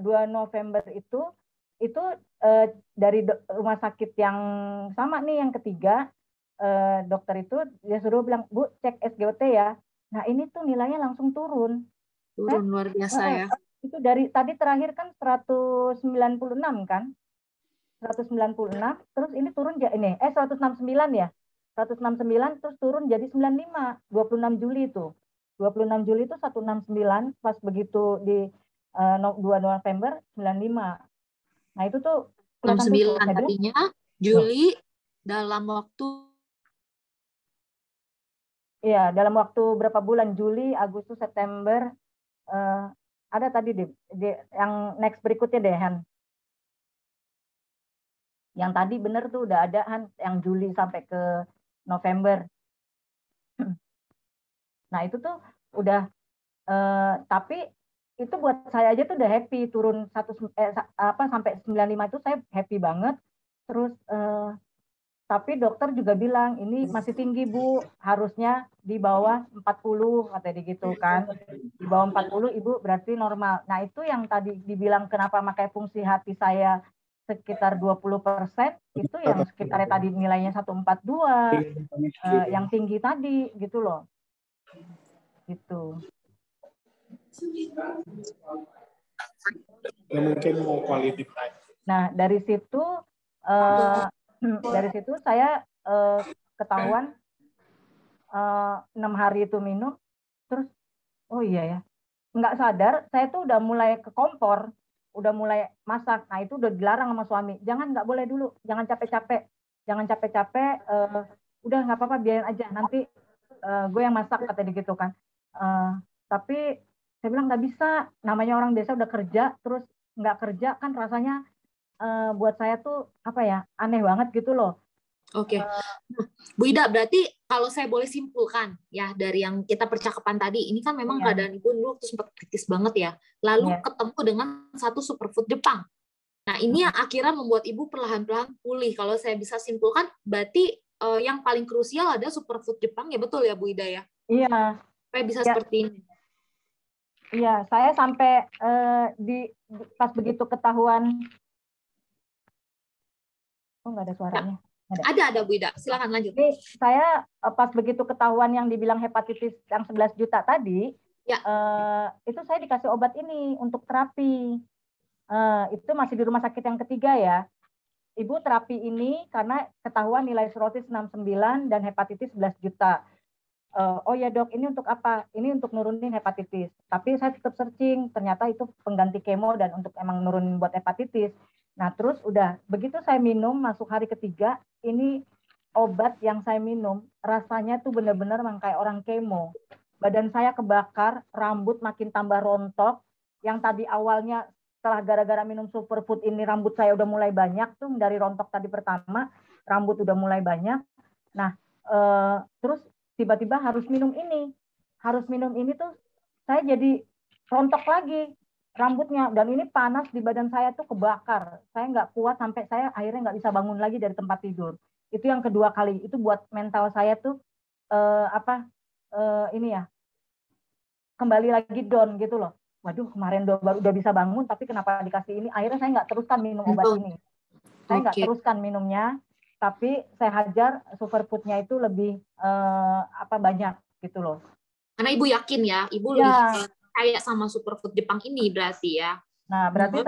2 November itu dari rumah sakit yang sama nih, yang ketiga, dokter itu dia suruh bilang, Bu cek SGOT ya. Nah ini tuh nilainya langsung turun luar biasa ya. Itu dari tadi terakhir kan 196 kan, 196, terus ini turun ya ini 169 ya. 169 terus turun jadi 95, 26 Juli itu. 26 Juli itu 169, pas begitu di 2 November 95. Nah, itu tuh 69 artinya Juli dalam waktu dalam waktu berapa bulan, Juli, Agustus, September, ada tadi di yang next berikutnya deh Han. Yang tadi bener tuh udah ada Han, yang Juli sampai ke November. Nah itu tuh udah, tapi itu buat saya aja tuh udah happy, turun sampai 95 itu saya happy banget. Terus tapi dokter juga bilang ini masih tinggi Bu, harusnya di bawah 40, katanya gitu kan. Di bawah 40 Ibu berarti normal. Nah itu yang tadi dibilang kenapa makanya fungsi hati saya sekitar 20%, itu yang sekitarnya tadi nilainya 142, yang tinggi tadi gitu loh. Gitu. Mungkin mau quality time. Nah dari situ saya ketahuan 6 hari itu minum, terus oh iya ya, nggak sadar saya tuh udah mulai ke kompor, udah mulai masak. Nah itu udah dilarang sama suami, nggak boleh dulu, jangan capek-capek, udah nggak apa-apa biarin aja, nanti gue yang masak, kata dia gitu kan. Tapi saya bilang nggak bisa, namanya orang biasa udah kerja terus nggak kerja kan rasanya buat saya tuh apa ya, aneh banget gitu loh. Oke. Bu Ida, berarti kalau saya boleh simpulkan ya dari yang kita percakapan tadi, ini kan memang keadaan Ibu dulu waktu sempat kritis banget ya. Lalu ketemu dengan satu superfood Jepang. Nah, ini yang akhirnya membuat Ibu perlahan-lahan pulih. Kalau saya bisa simpulkan, berarti yang paling krusial ada superfood Jepang ya, betul ya Bu Ida ya? Iya. Supaya bisa seperti ini. Iya, saya sampai pas begitu ketahuan. Oh, nggak ada suaranya. Ada Bu Ida, silakan lanjut. Jadi saya pas begitu ketahuan yang dibilang hepatitis yang 11 juta tadi, Ya. Itu saya dikasih obat ini untuk terapi. Itu masih di rumah sakit yang ketiga ya. Ibu terapi ini karena ketahuan nilai sirosis 69 dan hepatitis 11 juta. Oh ya dok, ini untuk apa? Ini untuk nurunin hepatitis. Tapi saya tetap searching, ternyata itu pengganti kemo dan untuk emang nurunin buat hepatitis. Nah terus udah, begitu saya minum masuk hari ketiga, ini obat yang saya minum rasanya tuh bener-bener memang kayak orang kemo. Badan saya kebakar, rambut makin tambah rontok. Yang tadi awalnya setelah gara-gara minum superfood ini rambut saya udah mulai banyak tuh dari rontok tadi pertama, rambut udah mulai banyak. Nah terus tiba-tiba harus minum ini tuh saya jadi rontok lagi rambutnya dan ini panas di badan saya tuh kebakar, saya nggak kuat sampai saya akhirnya nggak bisa bangun lagi dari tempat tidur. Itu yang kedua kali, itu buat mental saya tuh ini ya kembali lagi down gitu loh. Waduh kemarin udah bisa bangun tapi kenapa dikasih ini, akhirnya saya nggak teruskan minum obat ini. Saya nggak teruskan minumnya, tapi saya hajar superfoodnya itu lebih banyak gitu loh. Karena ibu yakin ya, ibu lebih kayak sama superfood Jepang ini berarti ya. Nah berarti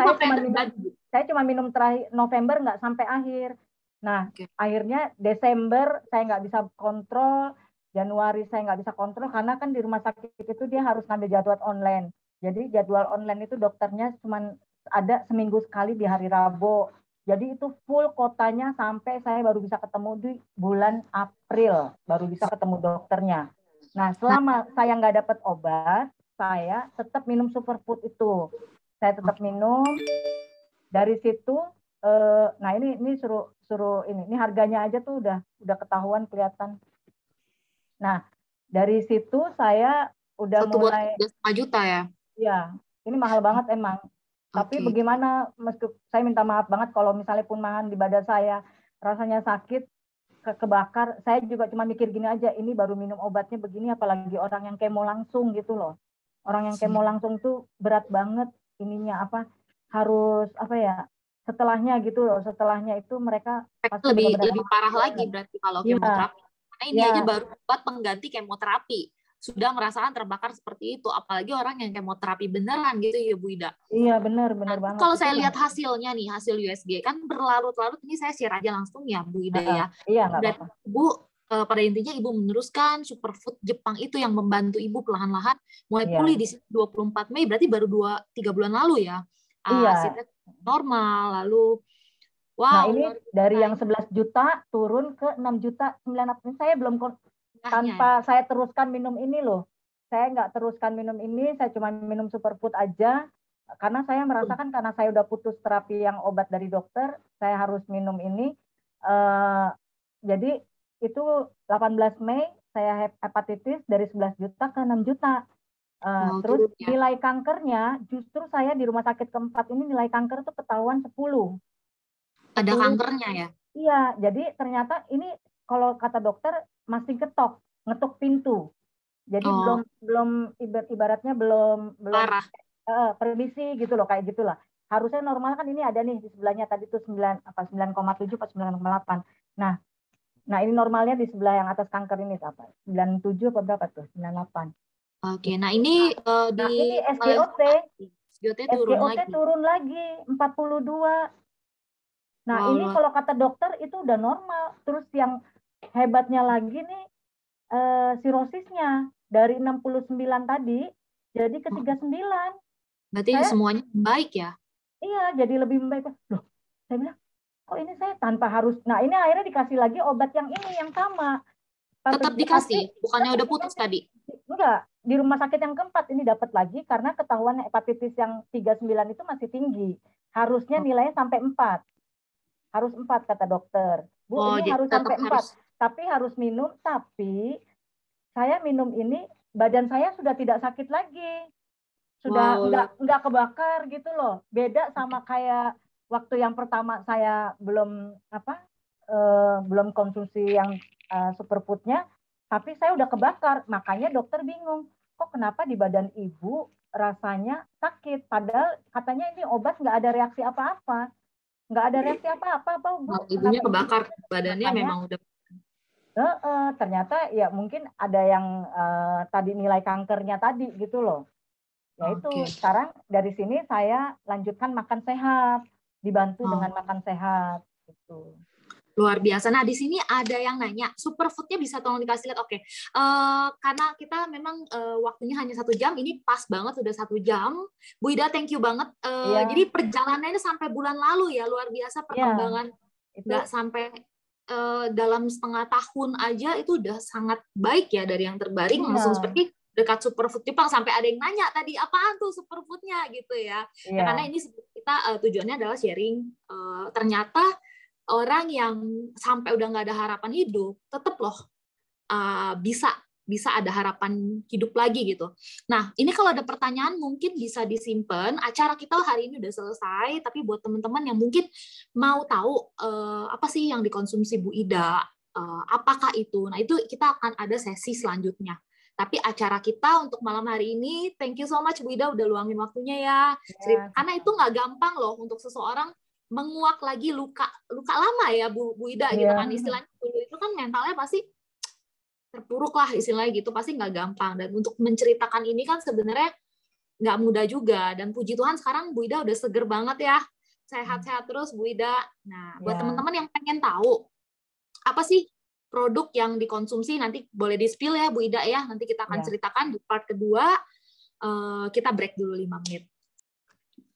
saya cuma minum terakhir November nggak sampai akhir. Nah akhirnya Desember saya nggak bisa kontrol, Januari saya nggak bisa kontrol karena kan di rumah sakit itu dia harus ngambil jadwal online. Jadi jadwal online itu dokternya cuma ada seminggu sekali di hari Rabu. Jadi itu full kotanya sampai saya baru bisa ketemu di bulan April, baru bisa ketemu dokternya. Nah, selama saya nggak dapat obat, saya tetap minum superfood itu. Saya tetap minum. Dari situ, nah ini suruh ini harganya aja tuh udah ketahuan kelihatan. Nah, dari situ saya udah mulai 1,5 juta ya. Iya, ini mahal banget emang. Tapi bagaimana, meski saya minta maaf banget kalau misalnya pun mahan di badan saya rasanya sakit, kebakar, saya juga cuma mikir gini aja, ini baru minum obatnya begini, apalagi orang yang kemo langsung gitu loh. Orang yang kemo langsung tuh berat banget ininya harus setelahnya gitu loh, setelahnya itu mereka pasti lebih parah lagi berarti kalau kemoterapi. Karena ini aja baru buat pengganti kemoterapi. Sudah merasakan terbakar seperti itu, apalagi orang yang kemoterapi beneran gitu ya Bu Ida. Iya benar banget. Kalau saya lihat hasilnya nih, hasil USG kan berlarut-larut, ini saya share aja langsung ya Bu Ida ya. Iya nggak apa-apa. Bu, pada intinya Ibu meneruskan superfood Jepang itu yang membantu Ibu perlahan-lahan mulai pulih di 24 Mei, berarti baru 2-3 bulan lalu ya. Hasilnya normal, lalu nah ini dari yang 11 juta turun ke 6 juta 900. Saya belum tanpa saya teruskan minum ini loh. Saya nggak teruskan minum ini, saya cuma minum superfood aja. Karena saya merasakan karena saya udah putus terapi yang obat dari dokter, saya harus minum ini. Jadi itu 18 Mei saya hepatitis dari 11 juta ke 6 juta. Terus nilai kankernya justru saya di rumah sakit keempat ini nilai kanker tuh ketahuan 10. Ada kankernya ya? Iya, jadi ternyata ini kalau kata dokter masih ngetok pintu. Jadi belum ibaratnya belum permisi gitu loh, kayak gitulah. Harusnya normal kan ini ada nih di sebelahnya tadi tuh 9,7 atau 9,8. Nah ini normalnya di sebelah yang atas kanker ini apa? 97 apa berapa tuh? 98. Oke, nah ini ini SGOT turun lagi 42. Nah ini kalau kata dokter itu udah normal. Terus yang hebatnya lagi nih sirosisnya dari 69 tadi jadi ke 39. Berarti semuanya baik ya? Iya, jadi lebih baik. Loh, saya bilang, kok ini saya tanpa harus. Nah ini akhirnya dikasih lagi obat yang ini yang sama. Tetap dikasih, bukannya udah putus tadi? Enggak, di rumah sakit yang keempat ini dapat lagi karena ketahuan hepatitis yang 39 itu masih tinggi. Harusnya nilainya sampai 4. Harus 4 kata dokter. Bu, ini harus sampai 4. Tapi harus minum, tapi saya minum ini badan saya sudah tidak sakit lagi. Sudah enggak kebakar gitu loh. Beda sama kayak waktu yang pertama saya belum konsumsi yang superfoodnya, tapi saya udah kebakar. Makanya dokter bingung, kok kenapa di badan ibu rasanya sakit? Padahal katanya ini obat nggak ada reaksi apa-apa. Nggak ada reaksi apa-apa. Ibunya kebakar, badannya memang udah. Ternyata ya mungkin ada yang tadi nilai kankernya tadi gitu loh. Ya itu sekarang dari sini saya lanjutkan makan sehat, dibantu dengan makan sehat gitu. Luar biasa. Nah, di sini ada yang nanya, superfoodnya bisa tolong dikasih lihat. Oke. Karena kita memang waktunya hanya 1 jam, ini pas banget sudah 1 jam. Bu Ida, thank you banget. Jadi perjalanannya sampai bulan lalu ya, luar biasa perkembangan. Nggak sampai dalam setengah tahun aja itu udah sangat baik ya, dari yang terbaring langsung seperti dekat superfood Jepang, sampai ada yang nanya tadi apaan tuh superfoodnya gitu ya. Ya karena ini kita tujuannya adalah sharing. Ternyata orang yang sampai udah nggak ada harapan hidup, tetap loh bisa ada harapan hidup lagi gitu. Nah, ini kalau ada pertanyaan mungkin bisa disimpan. Acara kita hari ini udah selesai, tapi buat teman-teman yang mungkin mau tahu apa sih yang dikonsumsi Bu Ida, apakah itu? Nah, itu kita akan ada sesi selanjutnya. Tapi acara kita untuk malam hari ini, thank you so much Bu Ida udah luangin waktunya ya. Karena itu nggak gampang loh untuk seseorang menguak lagi luka lama ya Bu Ida gitu kan, istilahnya dulu itu kan mentalnya pasti terpuruk lah istilahnya gitu, pasti nggak gampang, dan untuk menceritakan ini kan sebenarnya nggak mudah juga, dan puji Tuhan sekarang Bu Ida udah seger banget ya, sehat-sehat terus Bu Ida. Nah, buat teman-teman yang pengen tahu apa sih produk yang dikonsumsi, nanti boleh di-spill ya Bu Ida ya, nanti kita akan ceritakan di part kedua. Kita break dulu 5 menit.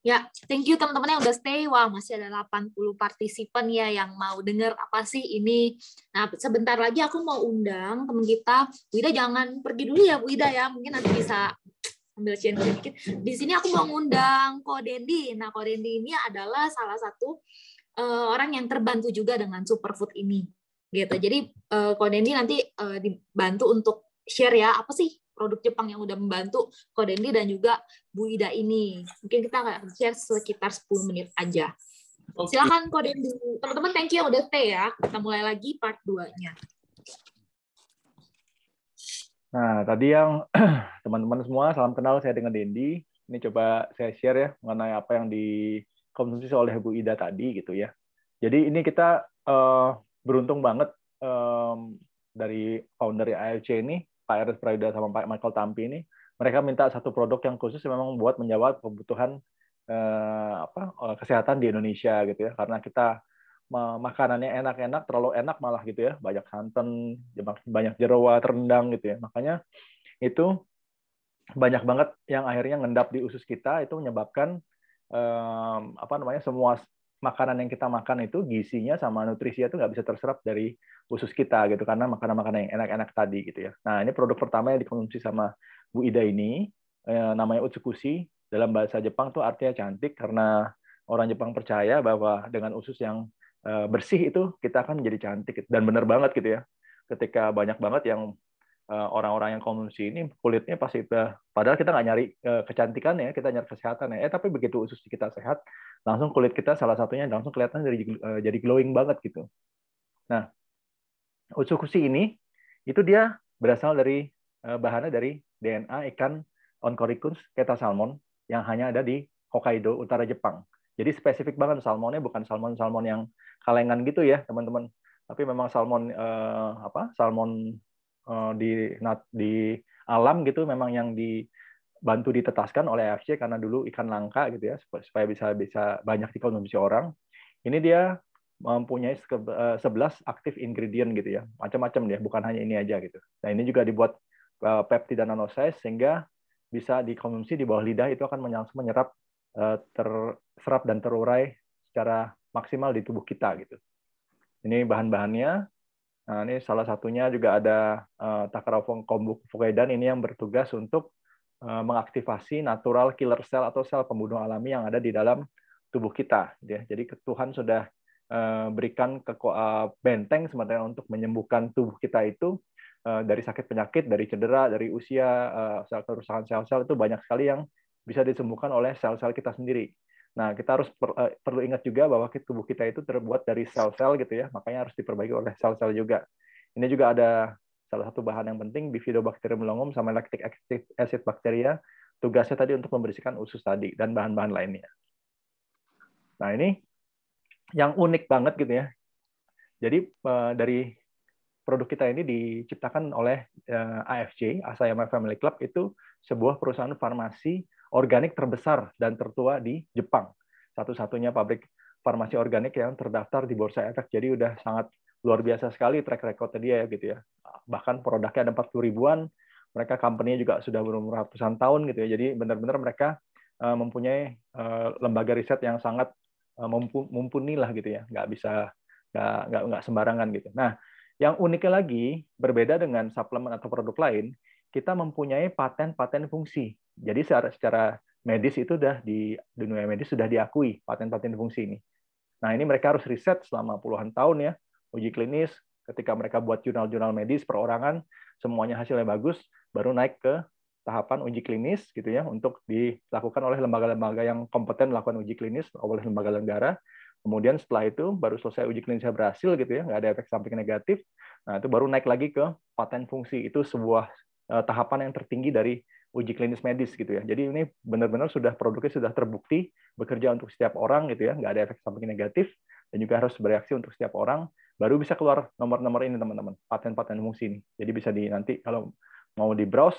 Ya, thank you teman-teman yang udah stay. Wah, masih ada 80 partisipan ya yang mau dengar apa sih ini. Nah, sebentar lagi aku mau undang teman kita. Bu Ida jangan pergi dulu ya Bu Ida ya. Mungkin nanti bisa ambil share sedikit. Di sini aku mau ngundang Ko Dendi. Nah, Ko Dendi ini adalah salah satu orang yang terbantu juga dengan superfood ini. Gitu. Jadi Ko Dendi nanti dibantu untuk share ya, apa sih produk Jepang yang udah membantu Ko Dendi dan juga Bu Ida ini. Mungkin kita akan share sekitar 10 menit aja. Silakan Ko Dendi. Teman-teman, thank you yang udah stay ya. Kita mulai lagi part 2-nya. Nah, tadi yang teman-teman semua, salam kenal, saya dengan Dendi. Ini coba saya share ya mengenai apa yang dikonsumsi oleh Bu Ida tadi gitu ya. Jadi ini kita beruntung banget dari founder AFC ini, Pak Eris Prayuda sama Pak Michael Tampi ini, mereka minta satu produk yang khusus memang buat menjawab kebutuhan kesehatan di Indonesia gitu ya, karena kita makanannya enak-enak, terlalu enak malah gitu ya, banyak santan, banyak jeroa, rendang gitu ya, makanya itu banyak banget yang akhirnya ngendap di usus kita, itu menyebabkan semua makanan yang kita makan itu gizinya sama nutrisinya itu nggak bisa terserap dari usus kita gitu, karena makanan-makanan yang enak-enak tadi gitu ya. Nah, ini produk pertama yang dikonsumsi sama Bu Ida ini namanya Utsukushi. Dalam bahasa Jepang tuh artinya cantik, karena orang Jepang percaya bahwa dengan usus yang bersih itu kita akan menjadi cantik, dan benar banget gitu ya. Ketika banyak banget yang orang-orang yang konsumsi ini kulitnya pasti padahal kita nggak nyari kecantikan ya, kita nyari kesehatan ya. Tapi begitu usus kita sehat, langsung kulit kita salah satunya langsung kelihatan jadi glowing banget gitu. Nah, Utsukushi ini itu dia berasal dari bahannya dari DNA ikan Oncorhynchus ketasalmon yang hanya ada di Hokkaido, utara Jepang. Jadi spesifik banget, salmonnya bukan salmon yang kalengan gitu ya, teman-teman. Tapi memang salmon salmon di alam gitu, memang yang dibantu ditetaskan oleh AFC karena dulu ikan langka gitu ya, supaya bisa banyak dikonsumsi orang. Ini dia mempunyai 11 aktif ingredient gitu ya, macam-macam dia, bukan hanya ini aja gitu. Nah, ini juga dibuat peptida nanosize sehingga bisa dikonsumsi di bawah lidah, itu akan langsung menyerap, terserap dan terurai secara maksimal di tubuh kita gitu. Ini bahan-bahannya. Nah, ini salah satunya juga ada Takara Kombu Fukedan ini yang bertugas untuk mengaktifasi natural killer cell atau sel pembunuh alami yang ada di dalam tubuh kita. Jadi Tuhan sudah berikan benteng sebenarnya untuk menyembuhkan tubuh kita itu dari sakit penyakit, dari cedera, dari usia, kerusakan sel-sel itu banyak sekali yang bisa disembuhkan oleh sel-sel kita sendiri. Nah, kita harus perlu ingat juga bahwa tubuh kita itu terbuat dari sel-sel gitu ya, makanya harus diperbaiki oleh sel-sel juga. Ini juga ada salah satu bahan yang penting, Bifidobacterium longum sama lactic acid bacteria, tugasnya tadi untuk membersihkan usus tadi dan bahan-bahan lainnya. Nah, ini yang unik banget gitu ya. Jadi dari produk kita ini diciptakan oleh AFC, Asayama Family Club, itu sebuah perusahaan farmasi organik terbesar dan tertua di Jepang. Satu-satunya pabrik farmasi organik yang terdaftar di Bursa Efek. Jadi udah sangat luar biasa sekali track record dia ya gitu ya. Bahkan produknya ada 40 ribuan, mereka company-nya juga sudah berumur ratusan tahun gitu ya. Jadi benar-benar mereka mempunyai lembaga riset yang sangat mumpuni lah gitu ya. Nggak sembarangan gitu. Nah, yang uniknya lagi, berbeda dengan suplemen atau produk lain, kita mempunyai paten-paten fungsi. Jadi secara medis itu sudah di dunia medis sudah diakui paten-paten fungsi ini. Nah, ini mereka harus riset selama puluhan tahun ya, uji klinis, ketika mereka buat jurnal-jurnal medis perorangan, semuanya hasilnya bagus, baru naik ke tahapan uji klinis gitu ya, untuk dilakukan oleh lembaga-lembaga yang kompeten melakukan uji klinis oleh lembaga negara. Kemudian setelah itu baru selesai uji klinisnya berhasil gitu ya, nggak ada efek samping negatif. Nah, itu baru naik lagi ke paten fungsi. Itu sebuah tahapan yang tertinggi dari uji klinis medis gitu ya. Jadi ini benar-benar produknya sudah terbukti bekerja untuk setiap orang gitu ya, nggak ada efek samping negatif dan juga harus bereaksi untuk setiap orang. Baru bisa keluar nomor-nomor ini teman-teman, paten-paten fungsi ini. Jadi bisa nanti kalau mau di browse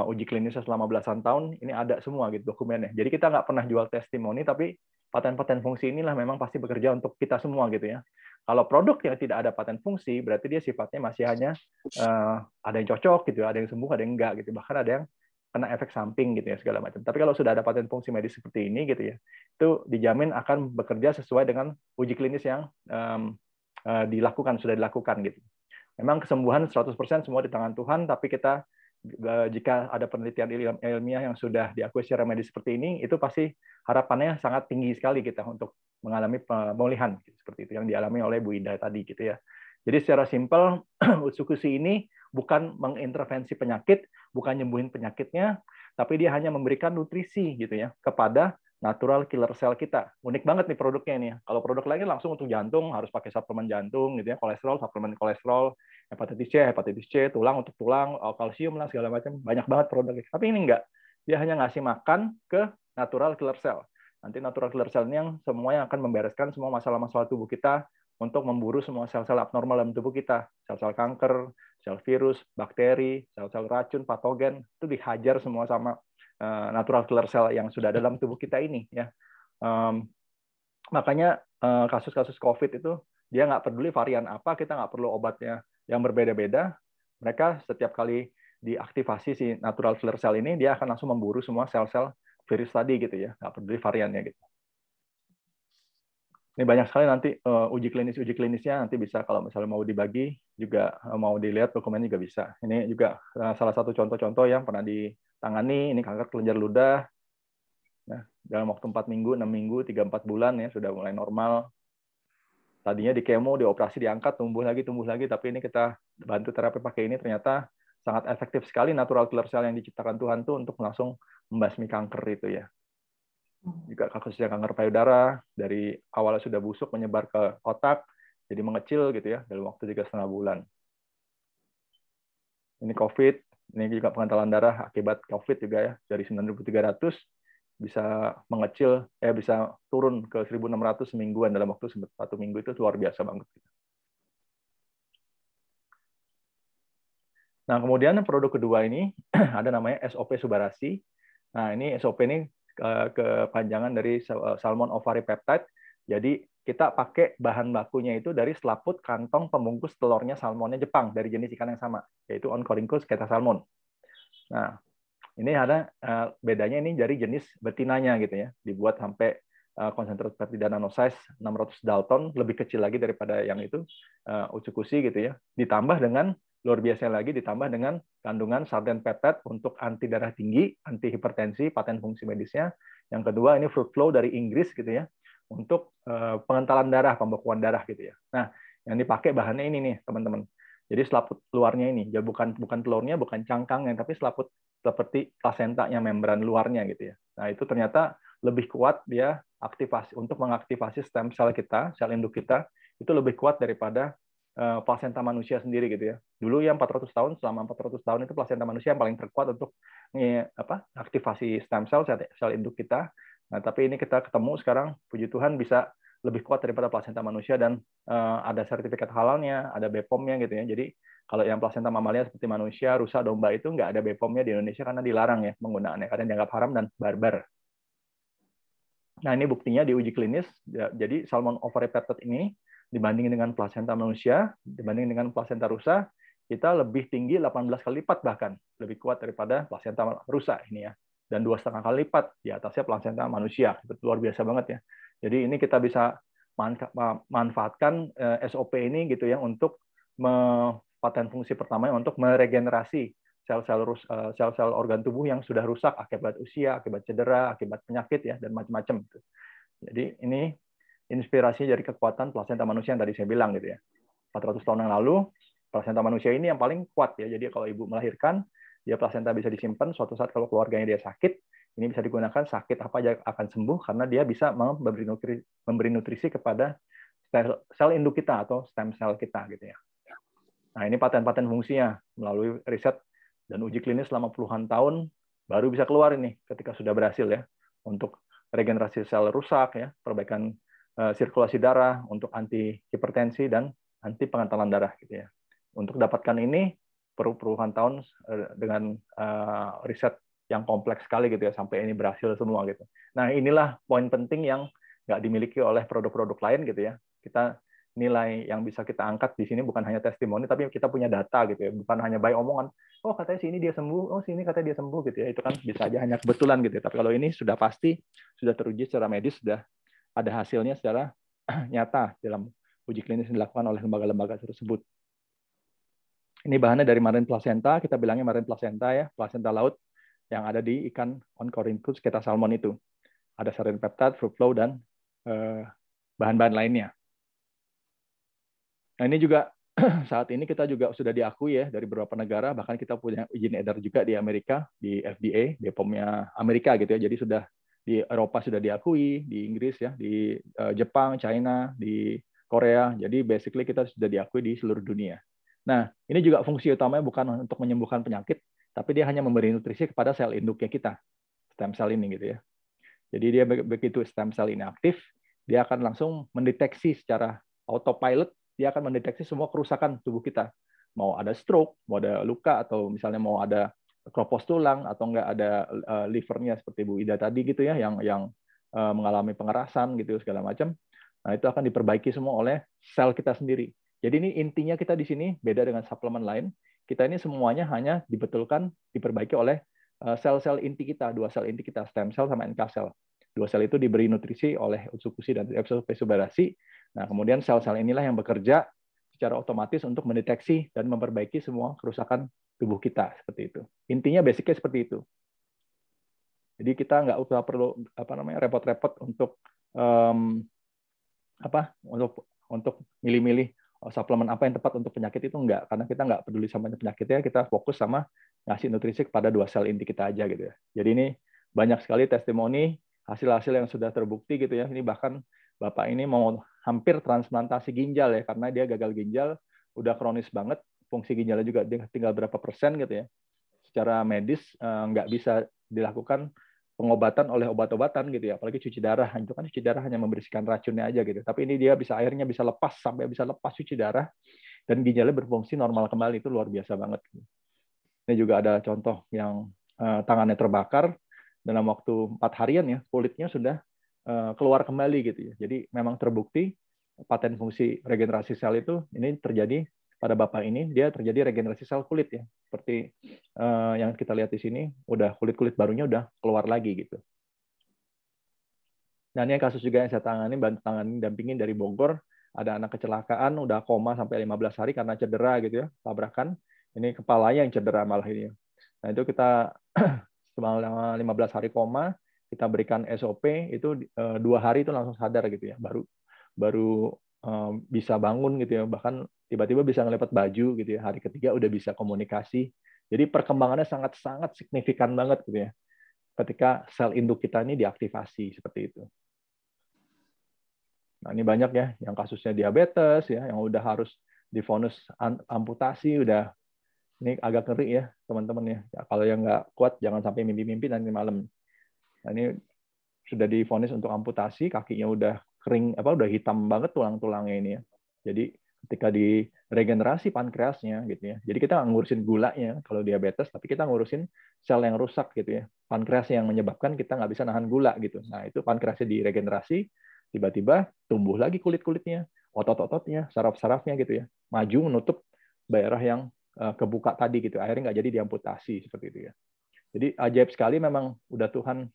uji klinisnya selama belasan tahun, ini ada semua gitu dokumennya. Jadi kita nggak pernah jual testimoni, tapi paten-paten fungsi inilah memang pasti bekerja untuk kita semua gitu ya. Kalau produk yang tidak ada paten fungsi, berarti dia sifatnya masih hanya ada yang cocok gitu, ada yang sembuh, ada yang enggak gitu. Bahkan ada yang kena efek samping gitu ya segala macam. Tapi kalau sudah ada paten fungsi medis seperti ini gitu ya, itu dijamin akan bekerja sesuai dengan uji klinis yang sudah dilakukan gitu. Memang kesembuhan 100% semua di tangan Tuhan, tapi kita jika ada penelitian ilmiah yang sudah diakui secara medis seperti ini, itu pasti harapannya sangat tinggi sekali kita untuk mengalami pemulihan seperti itu yang dialami oleh Bu Ida tadi gitu ya. Jadi secara simpel, Utsukushi ini bukan mengintervensi penyakit, bukan nyembuhin penyakitnya, tapi dia hanya memberikan nutrisi gitu ya kepada natural killer cell kita. Unik banget nih produknya ini. Kalau produk lainnya langsung untuk jantung, harus pakai suplemen jantung gitu ya, kolesterol, suplemen kolesterol, hepatitis C, tulang untuk tulang, kalsium lah segala macam. Banyak banget produknya. Tapi ini enggak. Dia hanya ngasih makan ke natural killer cell. Nanti natural killer cell ini yang semuanya akan membereskan semua masalah-masalah tubuh kita untuk memburu semua sel-sel abnormal dalam tubuh kita. Sel-sel kanker, sel virus, bakteri, sel-sel racun, patogen, itu dihajar semua sama natural killer cell yang sudah dalam tubuh kita ini ya. Makanya kasus-kasus COVID itu dia nggak peduli varian apa, kita nggak perlu obatnya yang berbeda-beda. Mereka setiap kali diaktifasi si natural killer cell ini, dia akan langsung memburu semua sel-sel virus tadi gitu ya, nggak peduli variannya gitu. Ini banyak sekali nanti uji klinisnya nanti bisa kalau misalnya mau dibagi juga mau dilihat dokumennya juga bisa. Ini juga salah satu contoh-contoh yang pernah ditangani. Ini kanker kelenjar ludah. Nah, dalam waktu 4 minggu, 6 minggu, 3-4 bulan ya sudah mulai normal. Tadinya di kemo, dioperasi, diangkat, tumbuh lagi, tapi ini kita bantu terapi pakai ini ternyata sangat efektif sekali natural killer cell yang diciptakan Tuhan tuh untuk langsung membasmi kanker itu ya. Juga kasusnya kanker payudara, dari awalnya sudah busuk menyebar ke otak, jadi mengecil gitu ya dalam waktu 3,5 bulan. Ini COVID, ini juga pengentalan darah akibat COVID juga ya, dari 9.300 bisa mengecil, bisa turun ke 1.600 semingguan dalam waktu 1 minggu. Itu luar biasa banget. Nah, kemudian produk kedua ini ada namanya SOP Subarasi. Nah, ini SOP ini kepanjangan dari salmon ovary peptide. Jadi kita pakai bahan bakunya itu dari selaput kantong pembungkus telurnya salmonnya Jepang dari jenis ikan yang sama, yaitu Oncorhynchus ketasalmon. Nah, ini ada bedanya ini dari jenis betinanya gitu ya, dibuat sampai konsentrat peptida nanosize 600 Dalton, lebih kecil lagi daripada yang itu Utsukushi gitu ya. Ditambah dengan luar biasa lagi ditambah dengan kandungan sarden peptide untuk anti darah tinggi, anti hipertensi, paten fungsi medisnya. Yang kedua ini fruit flow dari Inggris gitu ya, untuk pengentalan darah, pembekuan darah gitu ya. Nah, yang dipakai bahannya ini nih teman-teman. Jadi selaput luarnya ini, ya bukan telurnya, bukan cangkangnya, tapi selaput seperti plasentanya, membran luarnya gitu ya. Nah, itu ternyata lebih kuat dia aktivasi untuk mengaktifasi stem cell kita, sel induk kita, itu lebih kuat daripada plasenta manusia sendiri gitu ya. Dulu yang 400 tahun, selama 400 tahun itu plasenta manusia yang paling terkuat untuk aktivasi stem cell, sel induk kita. Nah, tapi ini kita ketemu sekarang, puji Tuhan bisa lebih kuat daripada plasenta manusia dan ada sertifikat halalnya, ada BPOM-nya gitu ya. Jadi kalau yang plasenta mamalia seperti manusia, rusa, domba itu nggak ada BPOM-nya di Indonesia karena dilarang ya penggunaannya, karena dianggap haram dan barbar. Nah, ini buktinya di uji klinis. Jadi salmon oviparipted ini dibanding dengan plasenta manusia, dibanding dengan plasenta rusa, kita lebih tinggi 18 kali lipat bahkan, lebih kuat daripada plasenta rusa ini ya. Dan 2,5 kali lipat di atasnya plasenta manusia. Itu luar biasa banget ya. Jadi ini kita bisa manfaatkan SOP ini gitu ya untuk paten fungsi pertamanya untuk meregenerasi sel-sel organ tubuh yang sudah rusak akibat usia, akibat cedera, akibat penyakit ya dan macam-macam. Jadi ini inspirasi dari kekuatan plasenta manusia yang tadi saya bilang gitu ya. 400 tahun yang lalu plasenta manusia ini yang paling kuat ya. Jadi kalau ibu melahirkan, dia plasenta bisa disimpan, suatu saat kalau keluarganya dia sakit, ini bisa digunakan, sakit apa aja akan sembuh karena dia bisa memberi nutrisi kepada sel induk kita atau stem cell kita gitu ya. Nah, ini paten-paten fungsinya melalui riset dan uji klinis selama puluhan tahun baru bisa keluar ini ketika sudah berhasil ya untuk regenerasi sel rusak ya, perbaikan sirkulasi darah, untuk anti hipertensi dan anti pengentalan darah gitu ya. Untuk dapatkan ini perlu puluhan tahun dengan riset yang kompleks sekali gitu ya sampai ini berhasil semua gitu. Nah, inilah poin penting yang nggak dimiliki oleh produk-produk lain gitu ya. Kita nilai yang bisa kita angkat di sini bukan hanya testimoni, tapi kita punya data gitu ya, bukan hanya by omongan. Oh katanya sini dia sembuh, oh sini katanya dia sembuh gitu ya. Itu kan bisa aja hanya kebetulan gitu ya. Tapi kalau ini sudah pasti, sudah teruji secara medis, sudah ada hasilnya secara nyata dalam uji klinis yang dilakukan oleh lembaga-lembaga tersebut. Ini bahannya dari marine placenta, kita bilangnya marine placenta ya, placenta laut yang ada di ikan Oncorhynchus keta salmon itu. Ada sarin peptide, fruit flow, dan bahan-bahan lainnya. Nah ini juga saat ini kita juga sudah diakui ya dari beberapa negara, bahkan kita punya izin edar juga di Amerika, di FDA, BPOM-nya Amerika gitu ya. Jadi sudah di Eropa sudah diakui, di Inggris ya, di Jepang, China, di Korea. Jadi basically kita sudah diakui di seluruh dunia. Nah, ini juga fungsi utamanya bukan untuk menyembuhkan penyakit, tapi dia hanya memberi nutrisi kepada sel induknya kita, stem cell ini gitu ya. Jadi dia begitu stem cell ini aktif, dia akan langsung mendeteksi secara autopilot, dia akan mendeteksi semua kerusakan tubuh kita. Mau ada stroke, mau ada luka, atau misalnya mau ada kropos tulang, atau enggak ada livernya seperti Bu Ida tadi gitu ya, yang mengalami pengerasan gitu segala macam. Nah, itu akan diperbaiki semua oleh sel kita sendiri. Jadi ini intinya kita di sini beda dengan suplemen lain. Kita ini semuanya hanya dibetulkan, diperbaiki oleh sel-sel inti kita, dua sel inti kita, stem cell sama NK cell. Dua sel itu diberi nutrisi oleh Utsukushi dan Subarashi. Nah, kemudian sel-sel inilah yang bekerja secara otomatis untuk mendeteksi dan memperbaiki semua kerusakan tubuh kita seperti itu. Intinya basicnya seperti itu. Jadi kita nggak usah perlu repot-repot untuk untuk milih-milih suplemen apa yang tepat untuk penyakit itu enggak, karena kita nggak peduli sama penyakitnya, kita fokus sama ngasih nutrisi kepada dua sel inti kita aja gitu ya. Jadi ini banyak sekali testimoni hasil-hasil yang sudah terbukti gitu ya. Ini bahkan Bapak ini mau hampir transplantasi ginjal ya, karena dia gagal ginjal, udah kronis banget, fungsi ginjalnya juga tinggal berapa persen gitu ya. Secara medis nggak bisa dilakukan pengobatan oleh obat-obatan gitu ya, apalagi cuci darah. Itu kan cuci darah hanya membersihkan racunnya aja gitu. Tapi ini dia bisa akhirnya bisa lepas, sampai bisa lepas cuci darah dan ginjalnya berfungsi normal kembali. Itu luar biasa banget. Ini juga ada contoh yang tangannya terbakar dalam waktu 4 harian ya, kulitnya sudah keluar kembali gitu ya. Jadi memang terbukti paten fungsi regenerasi sel itu ini terjadi pada Bapak ini, dia terjadi regenerasi sel kulit ya. Seperti yang kita lihat di sini, udah kulit-kulit barunya udah keluar lagi gitu. Dan ini kasus juga yang saya bantu tangani, dampingin dari Bogor, ada anak kecelakaan, udah koma sampai 15 hari karena cedera gitu ya, tabrakan. Ini kepalanya yang cedera malah ini. Nah itu kita selama 15 hari koma, kita berikan SOP, itu 2 hari itu langsung sadar gitu ya, baru bisa bangun gitu ya, bahkan tiba-tiba bisa ngelipat baju gitu ya, hari ketiga udah bisa komunikasi. Jadi perkembangannya sangat-sangat signifikan banget gitu ya, ketika sel induk kita ini diaktifasi seperti itu. Nah ini banyak ya, yang kasusnya diabetes ya, yang udah harus divonis amputasi, udah ini agak ngeri ya teman-teman ya. Kalau yang nggak kuat jangan sampai mimpi-mimpi nanti malam. Nah ini sudah divonis untuk amputasi, kakinya udah kering, udah hitam banget tulang-tulangnya ini ya. Jadi ketika di regenerasi pankreasnya gitu ya. Jadi kita nggak ngurusin gulanya kalau diabetes, tapi kita ngurusin sel yang rusak gitu ya. Pankreas yang menyebabkan kita nggak bisa nahan gula gitu. Nah itu pankreasnya diregenerasi, tiba-tiba tumbuh lagi kulit-kulitnya, otot-ototnya, saraf-sarafnya gitu ya. Maju menutup daerah yang kebuka tadi gitu. Akhirnya nggak jadi diamputasi seperti itu ya. Jadi ajaib sekali memang udah Tuhan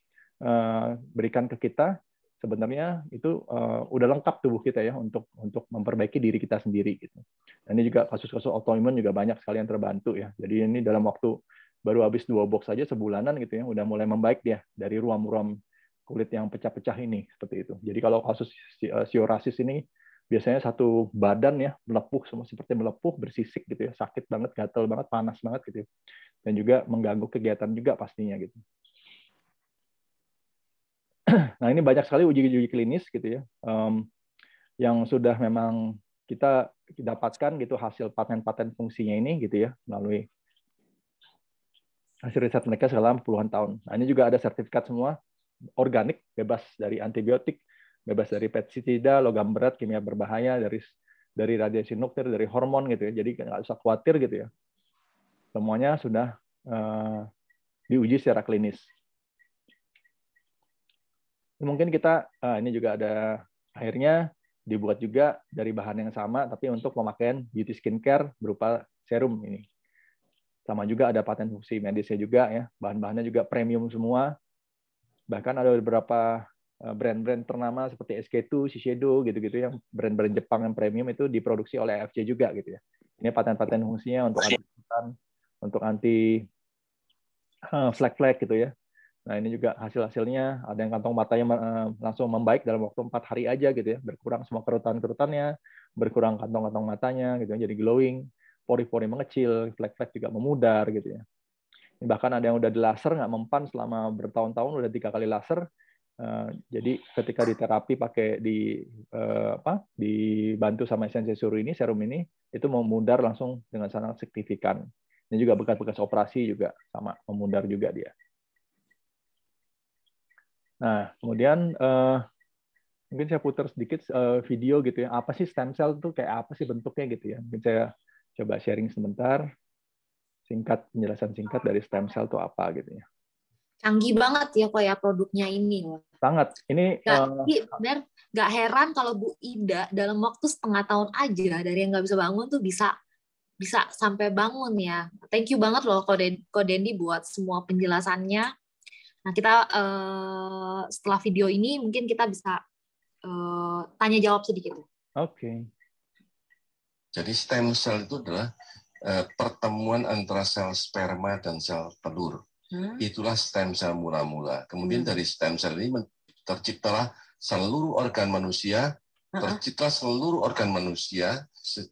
berikan ke kita. Sebenarnya itu udah lengkap tubuh kita ya untuk memperbaiki diri kita sendiri gitu. Dan ini juga kasus-kasus autoimun juga banyak sekali yang terbantu ya. Jadi ini dalam waktu baru habis 2 box saja sebulanan gitu ya, udah mulai membaik dia dari ruam-ruam kulit yang pecah-pecah ini seperti itu. Jadi kalau kasus psoriasis ini biasanya satu badan ya melepuh, semua seperti melepuh, bersisik gitu ya, sakit banget, gatal banget, panas banget gitu. Dan juga mengganggu kegiatan juga pastinya gitu. Nah ini banyak sekali uji-uji klinis gitu ya, yang sudah memang kita dapatkan gitu hasil paten-paten fungsinya ini gitu ya melalui hasil riset mereka selama puluhan tahun. Nah ini juga ada sertifikat semua organik, bebas dari antibiotik, bebas dari pestisida, logam berat, kimia berbahaya, dari radiasi nuklir, dari hormon gitu ya. Jadi nggak usah khawatir gitu ya. Semuanya sudah diuji secara klinis. Mungkin kita ini juga ada akhirnya dibuat juga dari bahan yang sama, tapi untuk pemakaian beauty skincare berupa serum ini. Sama juga ada paten fungsi medisnya juga ya, bahan-bahannya juga premium semua. Bahkan ada beberapa brand-brand ternama seperti SK2, Shiseido gitu-gitu yang brand-brand Jepang yang premium itu diproduksi oleh AFC juga gitu ya. Ini paten-paten fungsinya untuk anti flek-flek gitu ya. Nah ini juga hasil-hasilnya, ada yang kantong matanya langsung membaik dalam waktu 4 hari aja gitu ya, berkurang semua kerutan-kerutannya, berkurang kantong-kantong matanya gitu ya, jadi glowing, pori-pori mengecil, flek-flek juga memudar gitu ya. Bahkan ada yang udah di laser nggak mempan selama bertahun-tahun, udah 3 kali laser. Jadi ketika diterapi pakai dibantu sama esensi serum ini itu memudar langsung dengan sangat signifikan. Ini juga bekas-bekas operasi juga sama memudar juga dia. Nah, kemudian mungkin saya putar sedikit video gitu ya. Apa sih stem cell itu kayak apa sih bentuknya gitu ya? Mungkin saya coba sharing sebentar. Penjelasan singkat dari stem cell itu apa gitu ya. Canggih banget ya kok ya produknya ini. Sangat. Ini nggak heran kalau Bu Ida dalam waktu setengah tahun aja dari yang nggak bisa bangun tuh bisa sampai bangun ya. Thank you banget loh Ko Dendi buat semua penjelasannya. Nah, kita setelah video ini mungkin kita bisa tanya jawab sedikit. Oke. Jadi stem cell itu adalah pertemuan antara sel sperma dan sel telur. Itulah stem cell mula-mula. Kemudian dari stem cell ini terciptalah seluruh organ manusia,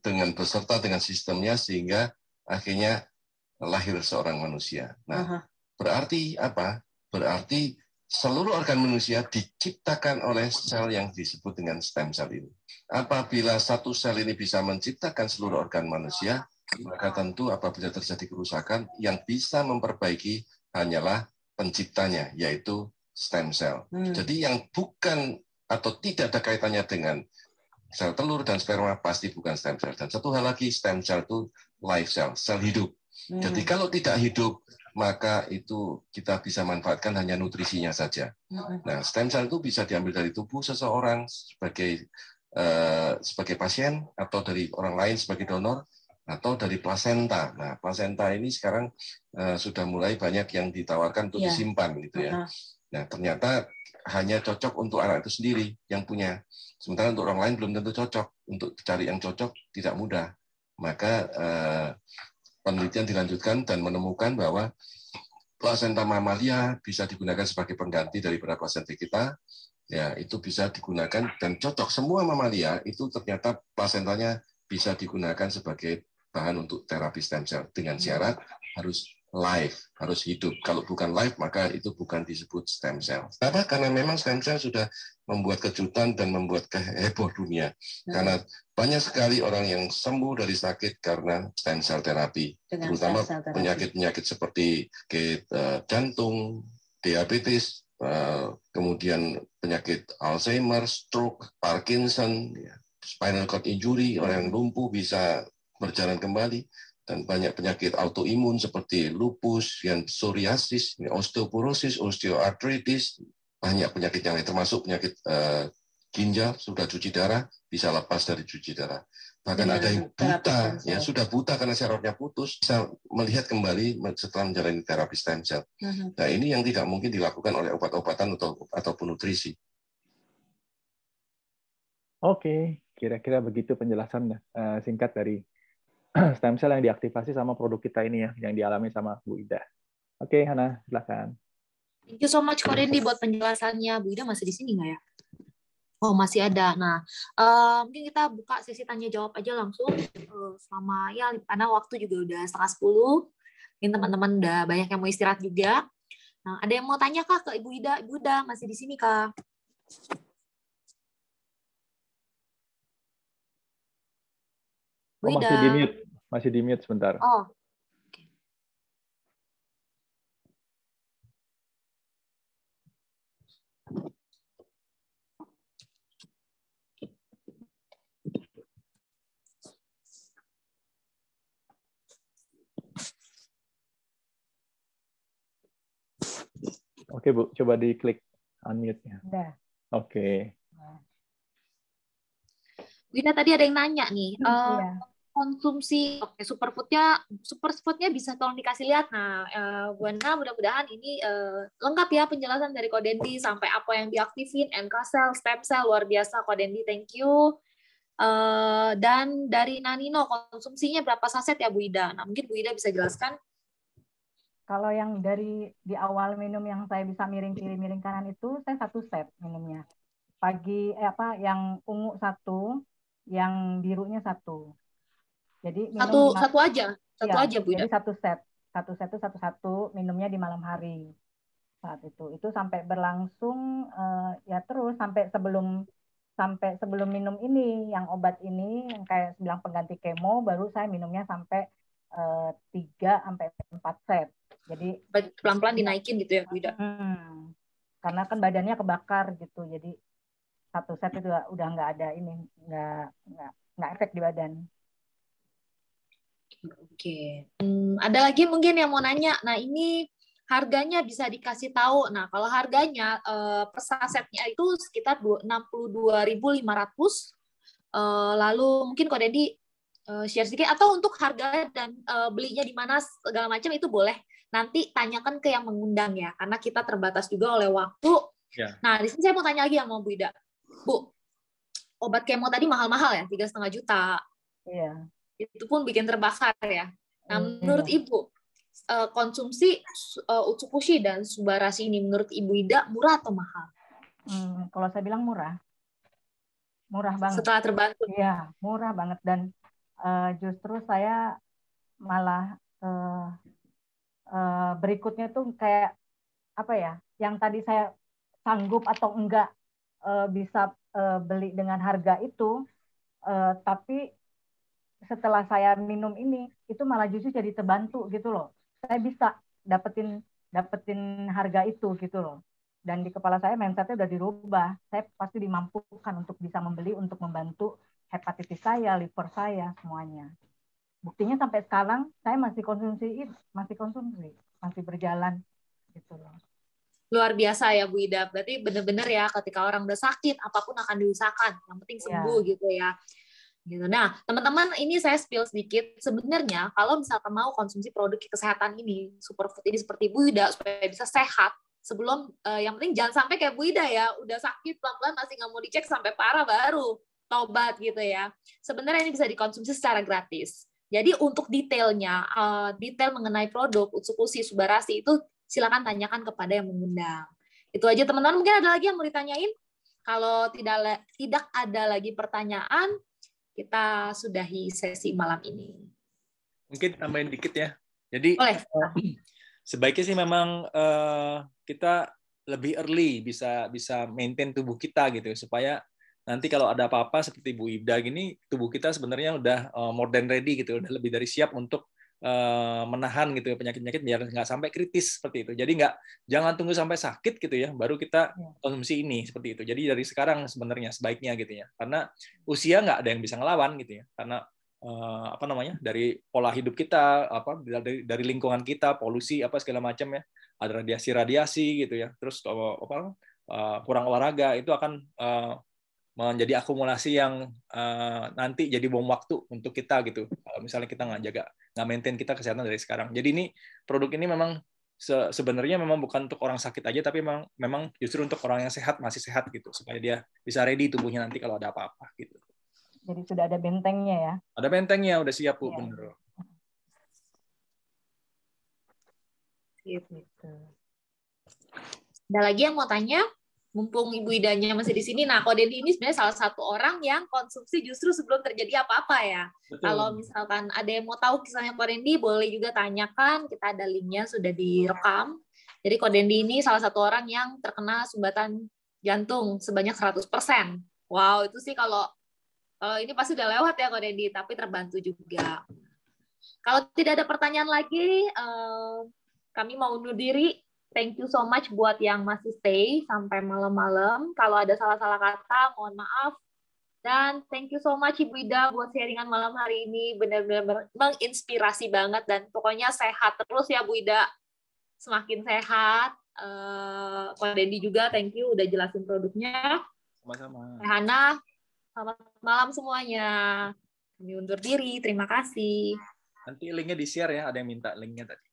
dengan beserta dengan sistemnya sehingga akhirnya lahir seorang manusia. Nah, berarti apa? Berarti seluruh organ manusia diciptakan oleh sel yang disebut dengan stem cell ini. Apabila satu sel ini bisa menciptakan seluruh organ manusia, maka tentu apabila terjadi kerusakan, yang bisa memperbaiki hanyalah penciptanya, yaitu stem cell. Jadi yang bukan atau tidak ada kaitannya dengan sel telur dan sperma pasti bukan stem cell. Dan satu hal lagi, stem cell itu life cell, sel hidup. Jadi kalau tidak hidup, maka itu kita bisa manfaatkan hanya nutrisinya saja. Nah, stem cell itu bisa diambil dari tubuh seseorang sebagai pasien, atau dari orang lain sebagai donor, atau dari plasenta. Nah, plasenta ini sekarang sudah mulai banyak yang ditawarkan untuk disimpan gitu ya. Nah, ternyata hanya cocok untuk anak itu sendiri yang punya. Sementara untuk orang lain belum tentu cocok. Untuk cari yang cocok tidak mudah. Maka penelitian dilanjutkan dan menemukan bahwa plasenta mamalia bisa digunakan sebagai pengganti daripada plasenta kita. Ya, itu bisa digunakan dan cocok. Semua mamalia itu ternyata plasentanya bisa digunakan sebagai bahan untuk terapi stem cell dengan syarat harus live, harus hidup. Kalau bukan live, maka itu bukan disebut stem cell. Kenapa? Karena memang stem cell sudah membuat kejutan dan membuat heboh dunia. Karena banyak sekali orang yang sembuh dari sakit karena stem cell terapi. Terutama penyakit-penyakit seperti jantung, diabetes, kemudian penyakit Alzheimer, stroke, Parkinson, spinal cord injury, orang yang lumpuh bisa berjalan kembali, dan banyak penyakit autoimun seperti lupus, psoriasis, osteoporosis, osteoartritis, banyak penyakit yang lain, termasuk penyakit ginjal, sudah cuci darah, bisa lepas dari cuci darah. Bahkan ada yang buta, ya sudah buta karena sarafnya putus, bisa melihat kembali setelah menjalani terapi stem cell. Nah, ini yang tidak mungkin dilakukan oleh obat-obatan ataupun nutrisi. Oke, kira-kira begitu penjelasan singkat dari stem cell yang diaktifasi sama produk kita ini ya, yang dialami sama Bu Ida. Oke, Hana, silakan. Thank you so much, Ko Dendi, buat penjelasannya. Bu Ida masih di sini nggak ya? Oh, masih ada. Nah, mungkin kita buka sesi tanya jawab aja langsung. Selama ya, karena waktu juga udah 9:30. Mungkin teman-teman udah banyak yang mau istirahat juga. Nah, ada yang mau tanya Kak ke Ibu Ida? Ibu Ida masih di sini Kak? Bu Ida. Masih di mute sebentar. Oh. Oke, Bu, coba diklik unmute-nya. Udah. Oke. Wina, tadi ada yang nanya nih. Iya. Konsumsi superfoodnya bisa tolong dikasih lihat. Nah, Bu Ana, mudah-mudahan ini lengkap ya penjelasan dari Ko Dendi sampai apa yang diaktifin, NK cell, stem cell, luar biasa Ko Dendi, thank you. Dan dari Nanino, konsumsinya berapa saset ya Bu Ida? Nah, mungkin Bu Ida bisa jelaskan. Kalau yang dari di awal minum yang saya bisa miring kiri miring kanan itu saya 1 set minumnya. Pagi yang ungu 1, yang birunya 1. Jadi minum satu aja Bu Ida. Jadi 1 set. 1 set itu satu-satu minumnya di malam hari. Saat itu sampai berlangsung ya terus sampai sebelum minum ini yang obat ini yang kayak bilang pengganti kemo, baru saya minumnya sampai 3-4 set. Jadi pelan-pelan dinaikin gitu ya Bu Ida. Karena kan badannya kebakar gitu. Jadi 1 set itu udah nggak ada ini, nggak efek di badan. Oke. Ada lagi mungkin yang mau nanya. Nah, ini harganya bisa dikasih tahu. Nah, kalau harganya per sasetnya itu sekitar 62.500. Lalu mungkin Ko Dendi share sedikit, atau untuk harga dan belinya di mana segala macam itu boleh nanti tanyakan ke yang mengundang ya, karena kita terbatas juga oleh waktu. Ya. Nah, di sini saya mau tanya lagi sama Bu Ida. Bu, obat kemo tadi mahal-mahal ya, 3,5 juta. Iya. Itu pun bikin terbakar ya. Nah, menurut Ibu, konsumsi Utsukushi dan Subarashi ini menurut Ibu Ida murah atau mahal? Kalau saya bilang murah. Murah banget. Setelah terbantu. Iya, murah banget. Dan justru saya malah berikutnya tuh kayak apa ya, yang tadi saya sanggup atau enggak bisa beli dengan harga itu, tapi setelah saya minum ini itu malah justru jadi terbantu gitu loh. Saya bisa dapetin harga itu gitu loh. Dan di kepala saya mindsetnya udah dirubah. Saya pasti dimampukan untuk bisa membeli untuk membantu hepatitis saya, liver saya, semuanya. Buktinya sampai sekarang saya masih konsumsi, masih berjalan gitu loh. Luar biasa ya Bu Ida. Berarti benar-benar ya ketika orang udah sakit apapun akan diusahakan. Yang penting sembuh gitu ya. Gitu. Nah, teman-teman, ini saya spill sedikit. Sebenarnya kalau misalkan mau konsumsi produk kesehatan ini, superfood ini seperti Bu Ida supaya bisa sehat, sebelum yang penting jangan sampai kayak Bu Ida ya, udah sakit pelan-pelan masih nggak mau dicek sampai parah baru tobat gitu ya. Sebenarnya ini bisa dikonsumsi secara gratis. Jadi untuk detailnya, detail mengenai produk Utsukushi Subarashi itu silakan tanyakan kepada yang mengundang. Itu aja teman-teman. Mungkin ada lagi yang mau ditanyain? Kalau tidak ada lagi pertanyaan, kita sudahi sesi malam ini. Mungkin tambahin dikit ya. Jadi sebaiknya sih memang kita lebih early bisa maintain tubuh kita gitu supaya nanti kalau ada apa-apa seperti Bu Ida gini, tubuh kita sebenarnya udah more than ready gitu, udah lebih dari siap untuk menahan gitu penyakit-penyakit biar nggak sampai kritis seperti itu. Jadi jangan tunggu sampai sakit gitu ya, baru kita konsumsi ini seperti itu. Jadi dari sekarang sebenarnya sebaiknya gitu ya, karena usia nggak ada yang bisa ngelawan gitu ya, karena dari pola hidup kita, dari lingkungan kita, polusi apa segala macam ya, ada radiasi gitu ya, terus kurang olahraga itu akan menjadi akumulasi yang nanti jadi bom waktu untuk kita gitu. Kalau misalnya kita nggak maintain kita kesehatan dari sekarang. Jadi ini produk ini memang sebenarnya memang bukan untuk orang sakit aja, tapi memang justru untuk orang yang sehat, masih sehat gitu, supaya dia bisa ready tubuhnya nanti kalau ada apa-apa gitu. Jadi sudah ada bentengnya ya? Ada bentengnya, udah siap Bu, bener. Gitu. Ada lagi yang mau tanya? Mumpung Ibu Idanya masih di sini, nah Ko Dendi ini sebenarnya salah satu orang yang konsumsi justru sebelum terjadi apa-apa ya. Betul. Kalau misalkan ada yang mau tahu kisahnya Ko Dendi, boleh juga tanyakan, kita ada linknya sudah direkam. Jadi Ko Dendi ini salah satu orang yang terkena sumbatan jantung sebanyak 100%. Wow, itu sih kalau ini pasti udah lewat ya Ko Dendi, tapi terbantu juga. Kalau tidak ada pertanyaan lagi, kami mau undur diri. Thank you so much buat yang masih stay sampai malam-malam. Kalau ada salah-salah kata, mohon maaf. Dan thank you so much Ibu Ida buat sharingan malam hari ini. Benar-benar menginspirasi banget. Dan pokoknya sehat terus ya Bu Ida. Semakin sehat. Ko Dendi juga thank you udah jelasin produknya. Sama-sama. Hana, selamat malam semuanya. Kami undur diri. Terima kasih. Nanti linknya di-share ya. Ada yang minta linknya tadi.